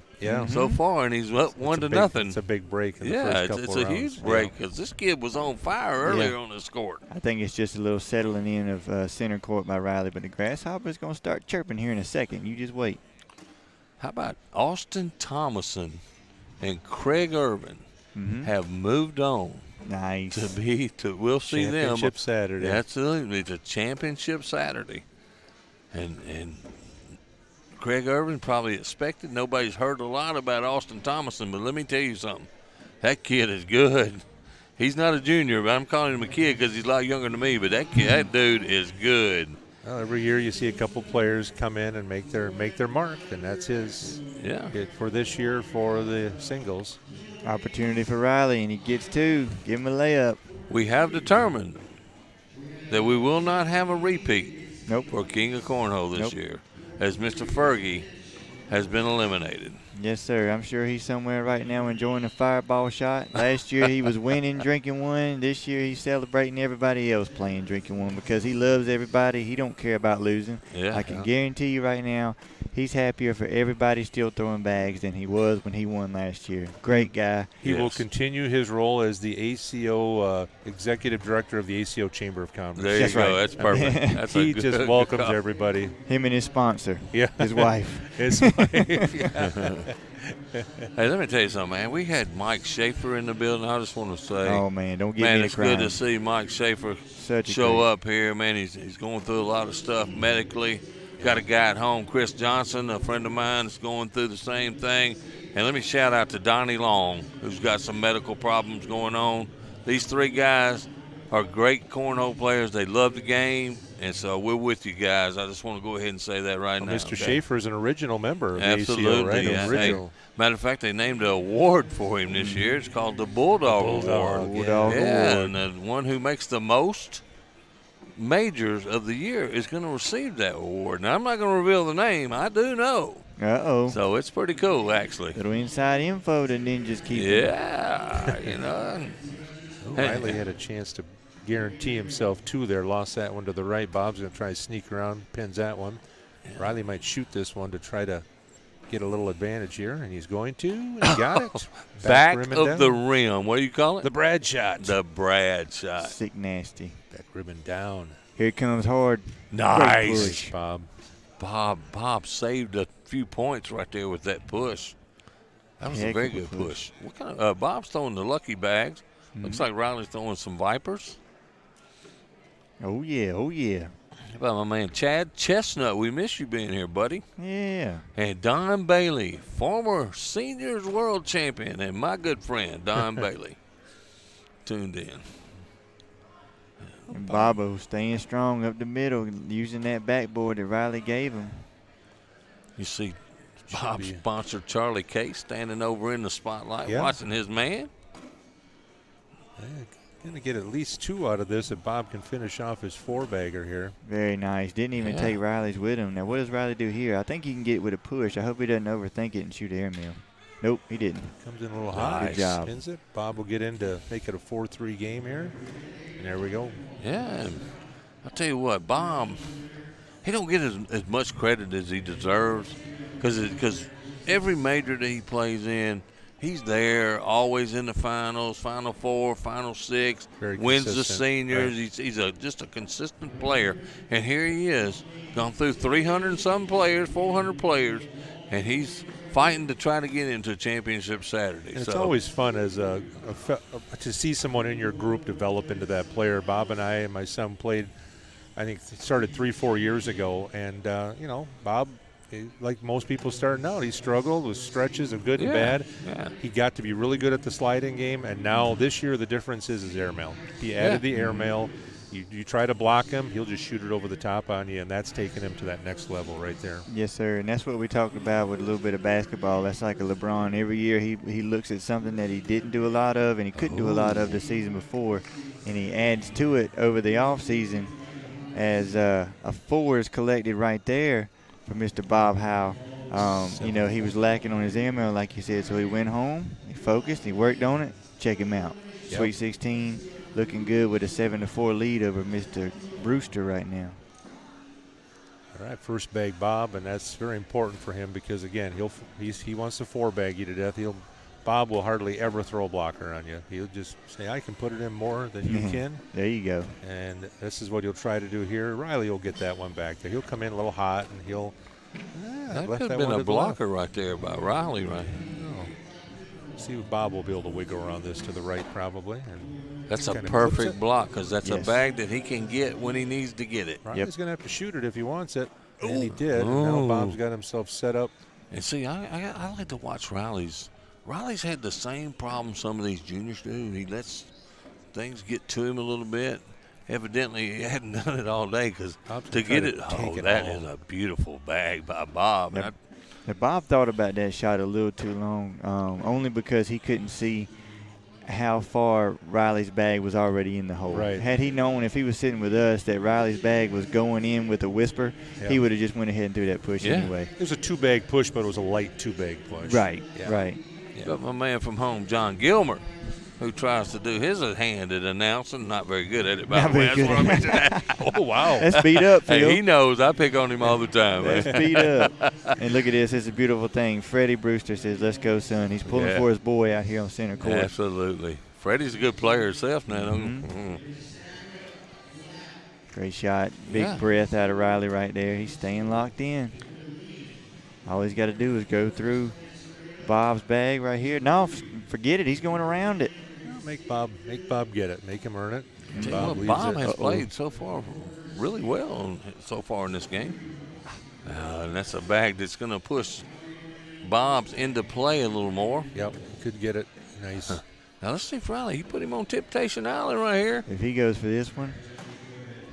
so far, and he's up 1-0. It's a big break in the first couple it's of a rounds. huge break because this kid was on fire earlier on this court. I think it's just a little settling in of center court by Riley, but the Grasshopper's going to start chirping here in a second. You just wait. How about Austin Thomason and Craig Irvin have moved on? Nice. We'll see them. Championship Saturday. Absolutely. It's a championship Saturday. And Craig Irvin probably expected. Nobody's heard a lot about Austin Thomason, but let me tell you something. That kid is good. He's not a junior, but I'm calling him a kid because he's a lot younger than me, but that dude is good. Well, every year you see a couple players come in and make their mark, and that's his hit for this year for the singles. Opportunity for Riley, and he gets 2. Give him a layup. We have determined that we will not have a repeat for King of Cornhole this year, as Mr. Fergie has been eliminated. Yes, sir. I'm sure he's somewhere right now enjoying a fireball shot. Last year he was winning, drinking one. This year he's celebrating everybody else playing, drinking one because he loves everybody. He don't care about losing. I can guarantee you right now he's happier for everybody still throwing bags than he was when he won last year. Great guy. He will continue his role as the ACO executive director of the ACO Chamber of Commerce. There you go. That's perfect. He just welcomes everybody. Him and his sponsor. Yeah. His wife. His wife. Hey, let me tell you something, man. We had Mike Schaefer in the building. I just want to say, oh, man, don't get me it's good to see Mike Schaefer show up here, man. He's going through a lot of stuff medically. Got a guy at home, Chris Johnson, a friend of mine, is going through the same thing. And let me shout out to Donnie Long, who's got some medical problems going on. These 3 guys are great cornhole players. They love the game. And so we're with you guys. I just want to go ahead and say that right now. Mr. Schaefer is an original member of the ACO, right? Yeah. Original. Matter of fact, they named an award for him this year. It's called the Bulldog Award. Bulldog Award. And the one who makes the most majors of the year is going to receive that award. Now, I'm not going to reveal the name. I do know. Uh-oh. So it's pretty cool, actually. Little inside info the ninjas keep. Yeah, you know. Riley had a chance to guarantee himself 2 there. Lost that one to the right. Bob's going to try to sneak around, pins that one. Yeah. Riley might shoot this one to try to get a little advantage here, and he's going to. And he got it. Back of the rim. What do you call it? The Brad shot. The Brad shot. Sick nasty. Back ribbon down. Here it comes hard. Nice. Push. Bob saved a few points right there with that push. That was a very good push. What kind of Bob's throwing the lucky bags. Looks like Riley's throwing some Vipers. Oh, yeah. Oh, yeah. How about my man Chad Chestnut? We miss you being here, buddy. Yeah. And Don Bailey, former seniors world champion, and my good friend, Don Bailey, tuned in. And Bobo staying strong up the middle, using that backboard that Riley gave him. You see Bob's sponsor, Charlie Case, standing over in the spotlight watching his man. Going to get at least 2 out of this if Bob can finish off his 4-bagger here. Very nice. Didn't even take Riley's with him. Now, what does Riley do here? I think he can get with a push. I hope he doesn't overthink it and shoot airmail. Nope, he didn't. Comes in a little hot. Good job. Spins it. Bob will get in to make it a 4-3 game here. And there we go. Yeah, and I'll tell you what, Bob, he don't get as much credit as he deserves because every major that he plays in, he's there, always in the finals, Final Four, Final Six, wins the seniors. Right. He's just a consistent player. And here he is, gone through 300 and some players, 400 players, and he's fighting to try to get into a championship Saturday. And it's always fun as to see someone in your group develop into that player. Bob and I and my son played, I think, started 3-4 years ago. And, Bob, like most people starting out, he struggled with stretches of good and bad. Yeah. He got to be really good at the sliding game. And now this year the difference is airmail. He added the airmail. You try to block him, he'll just shoot it over the top on you, and that's taking him to that next level right there. Yes, sir, and that's what we talked about with a little bit of basketball. That's like a LeBron. Every year he looks at something that he didn't do a lot of and he couldn't do a lot of the season before, and he adds to it over the offseason as a 4 is collected right there for Mr. Bob Heil. He was lacking on his airmail, like you said, so he went home, he focused, he worked on it. Check him out. Yep. Sweet 16. Looking good with a 7-4 lead over Mr. Brewster right now. All right, first bag Bob, and that's very important for him because, again, he wants to 4-bag you to death. Bob will hardly ever throw a blocker on you. He'll just say, I can put it in more than you can. There you go. And this is what he'll try to do here. Riley will get that one back there. He'll come in a little hot, and he'll that could have been a blocker right there by Riley, right? See if Bob will be able to wiggle around this to the right probably. And that's a perfect block because that's a bag that he can get when he needs to get it. Riley's going to have to shoot it if he wants it. And he did. And now Bob's got himself set up. And see, I like to watch Riley's. Riley's had the same problem some of these juniors do. He lets things get to him a little bit. Evidently, he hadn't done it all day because to get it, that is a beautiful bag by Bob. Now, Bob thought about that shot a little too long, only because he couldn't see how far Riley's bag was already in the hole. Right. Had he known, if he was sitting with us, that Riley's bag was going in with a whisper, he would have just went ahead and threw that push anyway. It was a 2-bag push, but it was a light 2-bag push. Right, yeah. right. Yeah. But my man from home, John Gilmer, who tries to do his hand at announcing, not very good at it, by the way. Oh, wow. That's beat up, Phil. Hey, he knows. I pick on him all the time. That's beat up. And look at this. It's a beautiful thing. Freddie Brewster says, let's go, son. He's pulling for his boy out here on center court. Absolutely. Freddie's a good player himself now. Great shot. Big breath out of Riley right there. He's staying locked in. All he's got to do is go through Bob's bag right here. No, forget it. He's going around it. Make Bob get it. Make him earn it. Bob has played so far really well so far in this game. And that's a bag that's going to push Bob's into play a little more. Yep, could get it. Nice. Now let's see if Riley, he put him on Temptation Island right here. If he goes for this one,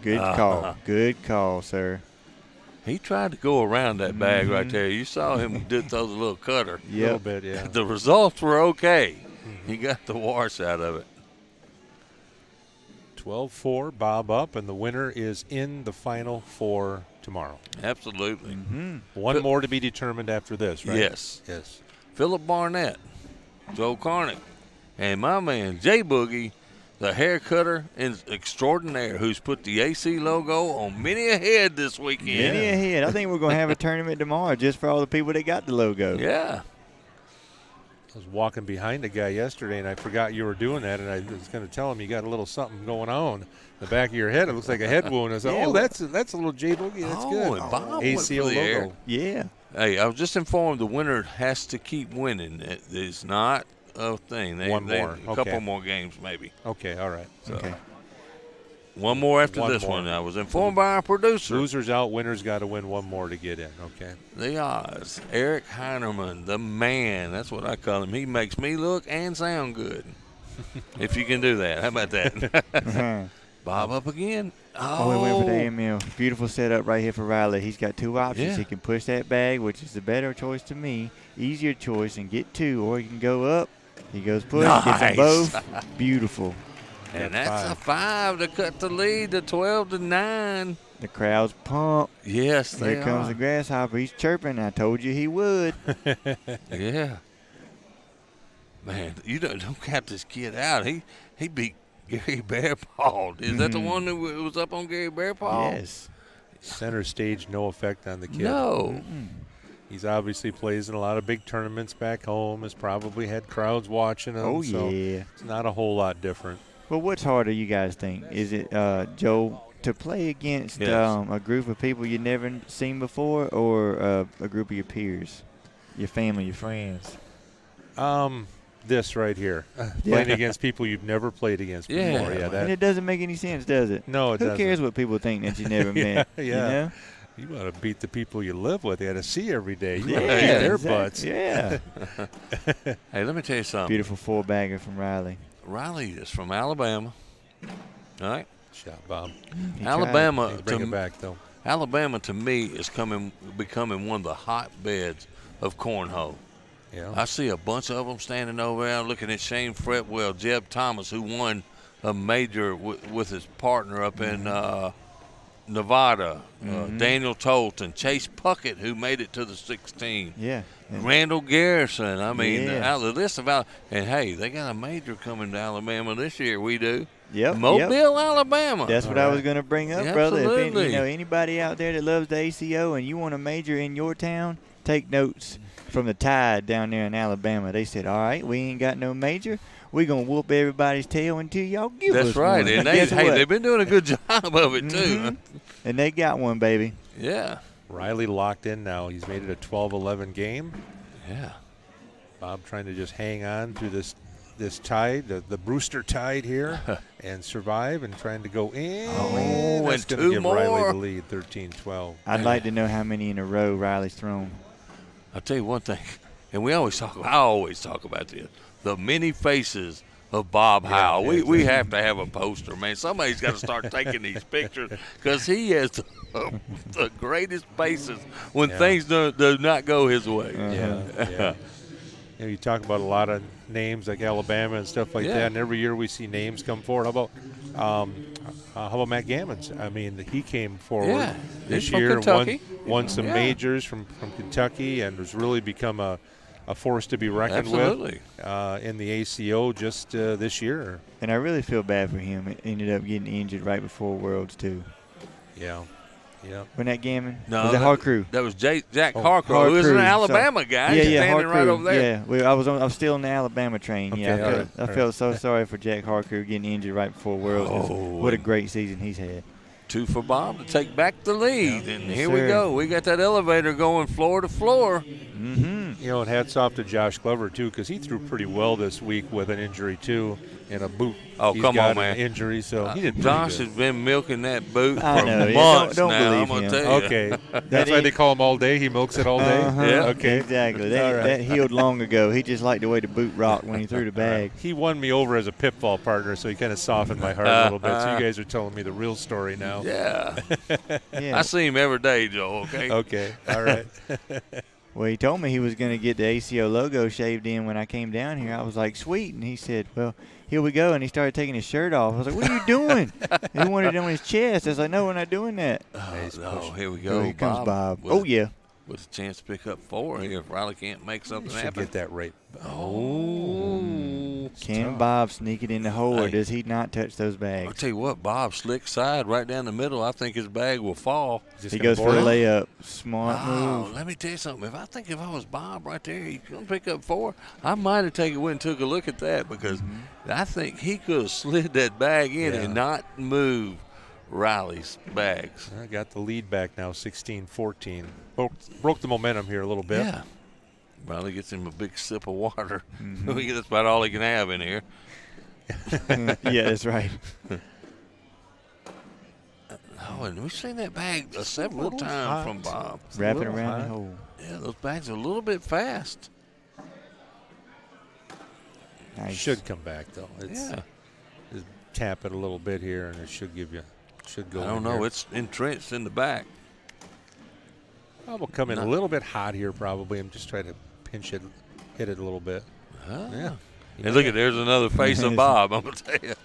good call. Good call, sir. He tried to go around that bag right there. You saw him throw the little cutter. A little bit, yeah. The results were okay. He got the wash out of it. 12-4, Bob up, and the winner is in the Final Four tomorrow. Absolutely. One more to be determined after this, right? Yes. Yes. Philip Barnett, Joe Carnick, and my man Jay Boogie, the hair cutter extraordinaire, who's put the AC logo on many a head this weekend. Many a head. I think we're going to have a tournament tomorrow just for all the people that got the logo. Yeah. I was walking behind a guy yesterday, and I forgot you were doing that, and I was going to tell him you got a little something going on in the back of your head. It looks like a head wound. I said, that's a little J Boogie. That's good. And Bob ACO logo. Air. Yeah. Hey, I was just informed the winner has to keep winning. It's not a thing. A couple more games maybe. Okay, all right. So, one more after this one. I was informed by our producer. Losers out, winners got to win one more to get in. Okay. The odds. Eric Heinerman, the man. That's what I call him. He makes me look and sound good. If you can do that. How about that? Bob up again. Oh, he went for the AML. Beautiful setup right here for Riley. He's got two options. He can push that bag, which is the better choice to me. Easier choice and get two, or he can go up. He goes push, gets them both. Beautiful. And that's a 5 to cut the lead to 12-9. The crowd's pumped. Yes, Here comes the grasshopper. He's chirping. I told you he would. Yeah. Man, you don't count this kid out. He beat Gary Bearpaw. Is that the one that was up on Gary Bearpaw? Yes. Center stage, no effect on the kid. No. He's obviously plays in a lot of big tournaments back home. Has probably had crowds watching him. Oh, so yeah. It's not a whole lot different. Well, what's harder, you guys think? Is it, Joe, to play against a group of people you've never seen before, or a group of your peers, your family, your friends? This right here, playing against people you've never played against before. Yeah, and it doesn't make any sense, does it? No, it doesn't. Who cares what people think that you never met? You know? You want to beat the people you live with. You got to see every day. You want to beat their butts. Yeah. Hey, let me tell you something. Beautiful 4-bagger from Riley. Riley is from Alabama. All right. Shot Bob. Alabama. Bring it back though. Alabama to me is becoming one of the hotbeds of cornhole. Yeah. I see a bunch of them standing over there looking at Shane Fretwell, Jeb Thomas, who won a major with his partner up in Nevada, Daniel Tolton, Chase Puckett, who made it to the 16. Yeah. Randall Garrison. I mean, the list of and hey, they got a major coming to Alabama this year. We do. Yep. Mobile, Alabama. That's what I was going to bring up, brother. Absolutely. If anybody out there that loves the ACO and you want to major in your town, take notes from the Tide down there in Alabama. They said, all right, we ain't got no major. We're going to whoop everybody's tail until y'all give us one. That's right. And they've been doing a good job of it, too. And they got one, baby. Yeah. Riley locked in now. He's made it a 12-11 game. Yeah. Bob trying to just hang on to this tide, the Brewster tide here, and survive and trying to go in. That's going to give Riley the lead, 13-12. I'd like to know how many in a row Riley's thrown. I'll tell you one thing, and I always talk about this, the many faces of Bob Heil. We have to have a poster, man. Somebody's got to start taking these pictures because he has the greatest faces when things do not go his way. Yeah. You talk about a lot of names like Alabama and stuff like that, and every year we see names come forward. How about Matt Gammons? I mean, he came forward this year, won some majors from Kentucky, and has really become a force to be reckoned with in the ACO just this year. And I really feel bad for him. It ended up getting injured right before Worlds, too. Yeah. Yeah. Wasn't that Gammon? No, was that Harcrew? That was Jack Harcrew, who was an Alabama guy. Standing right over there. Yeah, I was still on the Alabama train. Okay, I felt so sorry for Jack Harcrew getting injured right before Worlds. What a great season he's had. 2 for Bob to take back the lead. And here we go. We got that elevator going floor to floor. Mm-hmm. And hats off to Josh Glover, too, because he threw pretty well this week with an injury, too, in a boot. Oh, He's come got on, man. An injury, so he did Josh good. has been milking that boot for Don't months now. believe I'm going him. to tell you. Okay. That's why they call him all day. He milks it all day? Yeah. Okay. Exactly. That healed long ago. He just liked the way the boot rocked when he threw the bag. He won me over as a pitfall partner, so he kind of softened my heart a little bit. So you guys are telling me the real story now. Yeah. I see him every day, Joe, okay? Okay. All right. Well, he told me he was going to get the ACO logo shaved in when I came down here. I was like, sweet. And he said, well, here we go. And he started taking his shirt off. I was like, what are you doing? He wanted it on his chest. I was like, no, we're not doing that. Here we go. Here comes Bob. Oh, yeah. With a chance to pick up 4 here if Riley can't make something happen. Get that right. Can Bob sneak it in the hole, or does he not touch those bags? I'll tell you what, Bob, slick side right down the middle. I think his bag will fall. He goes for a layup. Smart move. Let me tell you something. If I was Bob right there, he's going to pick up 4. I might have went and took a look at that because I think he could have slid that bag in and not moved Riley's bags. I got the lead back now, 16-14. Broke the momentum here a little bit. Yeah. Riley gets him a big sip of water. That's about all he can have in here. Yeah, that's right. And we've seen that bag several times from Bob. Wrapping around the hole. Yeah, those bags are a little bit fast. Nice. Should come back, though. Just tap it a little bit here, and it should give you – should go I don't know. here. It's entrenched in the back. We'll come in a little bit hot here probably. I'm just trying to pinch it, hit it a little bit. Yeah. And look there's another face of Bob, I'm going to tell you.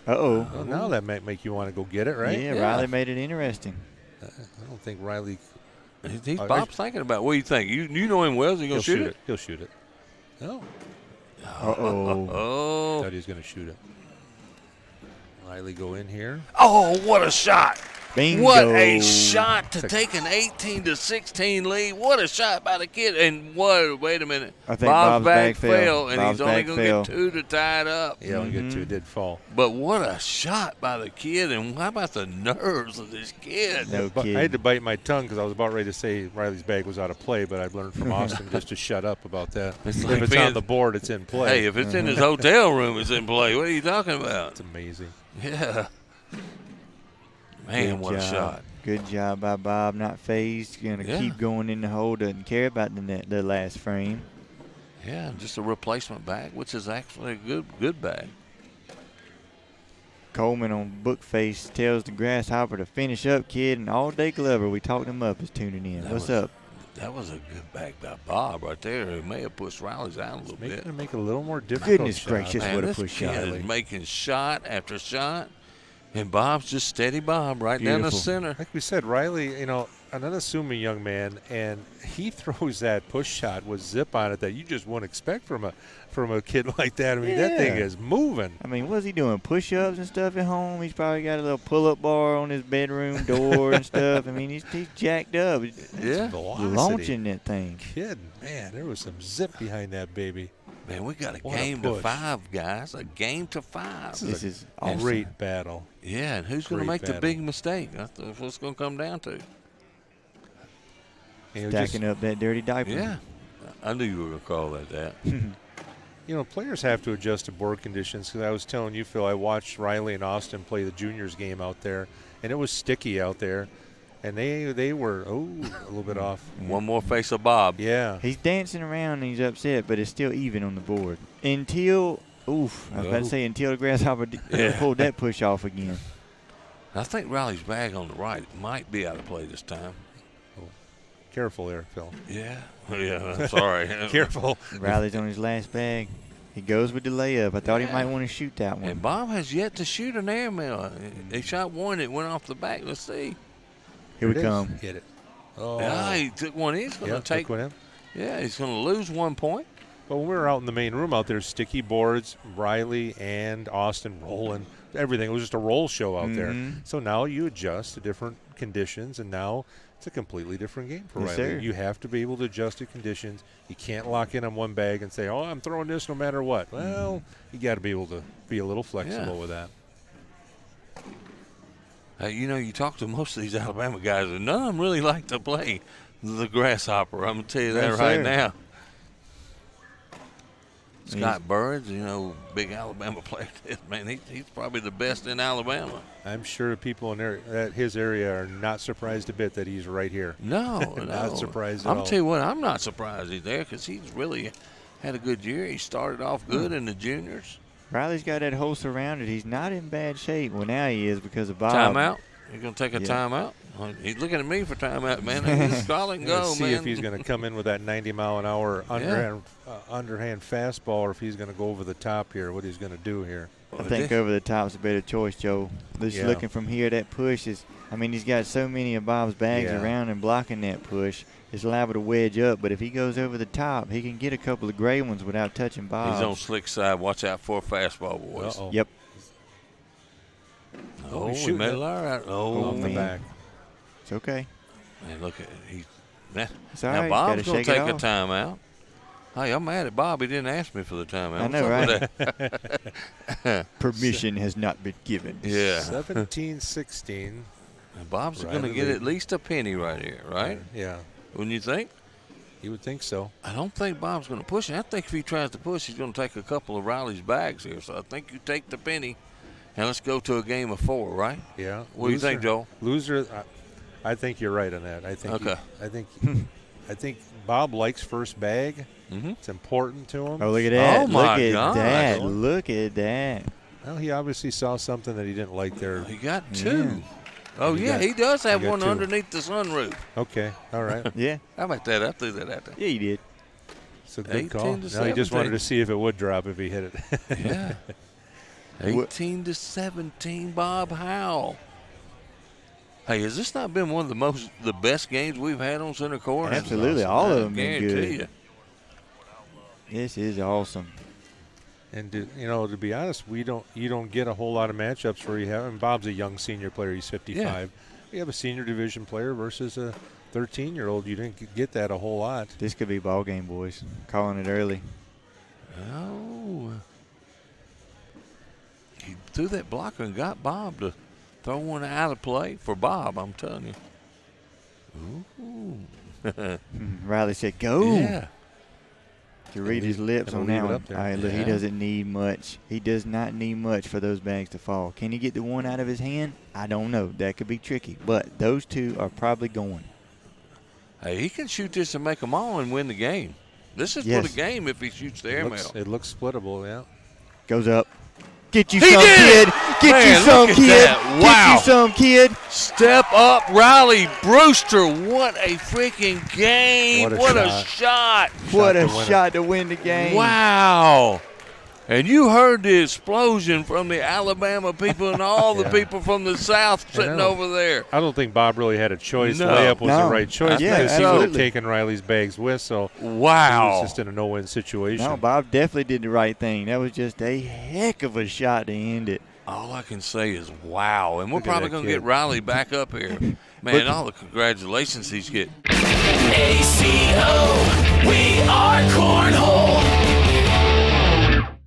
Well, now that might make you want to go get it, right? Yeah, Riley made it interesting. I don't think Riley – Bob's thinking about it. What do you think? You know him well. Is he going to shoot it? He'll shoot it. Oh. Thought he was going to shoot it. Riley go in here. Oh, what a shot. Bingo. What a shot to take an 18-16 lead. What a shot by the kid. And wait a minute. I think Bob's bag fell, and Bob's he's only going to get 2 to tie it up. Yeah, only get 2. It did fall. But what a shot by the kid. And how about the nerves of this kid? No I kidding. had to bite my tongue because I was about ready to say Riley's bag was out of play, but I've learned from Austin just to shut up about that. It's If like it's being- on the board, it's in play. Hey, if it's in his hotel room, it's in play. What are you talking about? It's amazing. Yeah. Man, Good what a job. shot. Good job by Bob. Not phased. Going to Yeah. keep going in the hole. Doesn't care about the last frame. Yeah, just a replacement bag, which is actually a good bag. Coleman on book face tells the Grasshopper to finish up, kid. And All Day Glover, we talked him up, is tuning in. What's up? That was a good bag by Bob right there. It may have pushed Riley's out a little bit. Make it a little more difficult. Goodness shot. gracious, Man, what a this push kid shot. is making shot after shot, and Bob's just steady Bob right down the Beautiful. center. Like we said, Riley, an unassuming young man, and he throws that push shot with zip on it that you just wouldn't expect from a kid like that. I mean, that thing Yeah. is moving. I mean, what's he doing? Push-ups and stuff at home? He's probably got a little pull-up bar on his bedroom door and stuff. I mean, he's jacked up. Yeah. Velocity. Launching that thing. Kid, man, there was some zip behind that baby. Man, we got a What a game to push. 5, guys. A game to 5. This is a awesome. great battle. Yeah, and who's going to Great make the battle. big mistake? That's what it's going to come down to. Stacking up that dirty diaper. Yeah. I knew you were going to call that. Players have to adjust to board conditions. Because I was telling you, Phil, I watched Riley and Austin play the juniors game out there, and it was sticky out there, and they were a little bit off. One more face of Bob. Yeah. He's dancing around and he's upset, but it's still even on the board. Until, I was about to say until the Grasshopper pulled that push off again. I think Riley's bag on the right might be out of play this time. Careful there, Phil. Yeah. Yeah, I'm sorry. Careful. Riley's on his last bag. He goes with the layup. I thought he might want to shoot that one. And Bob has yet to shoot an airmail. He shot one. It went off the back. Let's see. Here we It is. come. Hit it. Oh. Yeah, he took one. He's going to take. took one in. Yeah, he's going to lose 1 point. But when we were out in the main room out there, sticky boards, Riley and Austin rolling, everything. It was just a roll show out there. So now you adjust to different conditions, and now it's a completely different game for Yes, Riley. sir. You have to be able to adjust to conditions. You can't lock in on one bag and say, oh, I'm throwing this no matter what. Well, you got to be able to be a little flexible with that. You talk to most of these Alabama guys, and none of them really like to play the Grasshopper. I'm going to tell you that Yes, right sir. now. Scott Burns, big Alabama player. Man, he's probably the best in Alabama. I'm sure people in his area are not surprised a bit that he's right here. No, Not surprised at I'm all. tell you what, I'm not surprised he's there because he's really had a good year. He started off good in the juniors. Riley's got that hole surrounded. He's not in bad shape. Well, now he is because of Bob. Timeout? You're going to take a timeout? He's looking at me for timeout, man. Just call it and go, Let's see man. if he's going to come in with that 90-mile-an-hour underhand fastball, or if he's going to go over the top here, what he's going to do here. I think over the top's a better choice, Joe. Just looking from here, that push is, he's got so many of Bob's bags around and blocking that push. It's liable to wedge up, but if he goes over the top, he can get a couple of gray ones without touching Bob. He's on slick side. Watch out for a fastball, boys. Uh-oh. Yep. Oh, he's he shooting made it. it all right. Oh, Off the man. back. It's okay. man, look at it. It's all Now, right. Bob's going to take a timeout. Hey, I'm mad at Bob. He didn't ask me for the timeout. I know, What's up with that? Permission has not been given. Yeah. 17-16. And Bob's Right going to of get the- at least a penny right here, right? Yeah, Wouldn't you think? you would think so. I don't think Bob's going to push it. I think if he tries to push, he's going to take a couple of Riley's bags here. So I think you take the penny, and let's go to a game of 4, right? Yeah. What do you think, Joel? Loser. I think you're right on that. I think. Okay. I think Bob likes first bag. Mm-hmm. It's important to him. Oh, look at that. Oh, my look at God. that. Look at that. Well, he obviously saw something that he didn't like there. He got 2. Yeah. Oh, He yeah, got- he does have he got one 2. underneath the sunroof. Okay. All right. Yeah. How about that? I threw that out there. Yeah, you did. It's a good 18 call. to No, he just 17. wanted to see if it would drop if he hit it. Yeah. 18-17, Bob Heil. Hey, has this not been one of the best games we've had on center court? Absolutely. All of them been Guarantee good. you. This is awesome. And to be honest, you don't get a whole lot of matchups where you have. And Bob's a young senior player; he's 55. Yeah. You have a senior division player versus a 13-year-old. You didn't get that a whole lot. This could be ball game, boys. Calling it early. Oh, he threw that blocker and got Bob to throw one out of play for Bob. I'm telling you. Ooh. Riley said, "Go." Yeah. To read his lips on that one. All right, look, yeah. He doesn't need much. He does not need much for those bags to fall. Can he get the one out of his hand? I don't know. That could be tricky. But those two are probably going. Hey, he can shoot this and make them all and win the game. This is for the game if he shoots the airmail. It looks splittable, yeah. Goes up. Get you some, kid. Get you some, kid. Wow. Get you some, kid. Step up, Riley Brewster. What a freaking game. What a shot. What a shot to win the game. Wow. And you heard the explosion from the Alabama people and all the people from the South sitting over there. I don't think Bob really had a choice. Layup was the right choice because he would have taken Riley's bags with. So wow. He was just in a no-win situation. No, Bob definitely did the right thing. That was just a heck of a shot to end it. All I can say is wow. And we're probably going to get Riley back up here. Man, all the congratulations he's getting. ACO, we are Cornhole.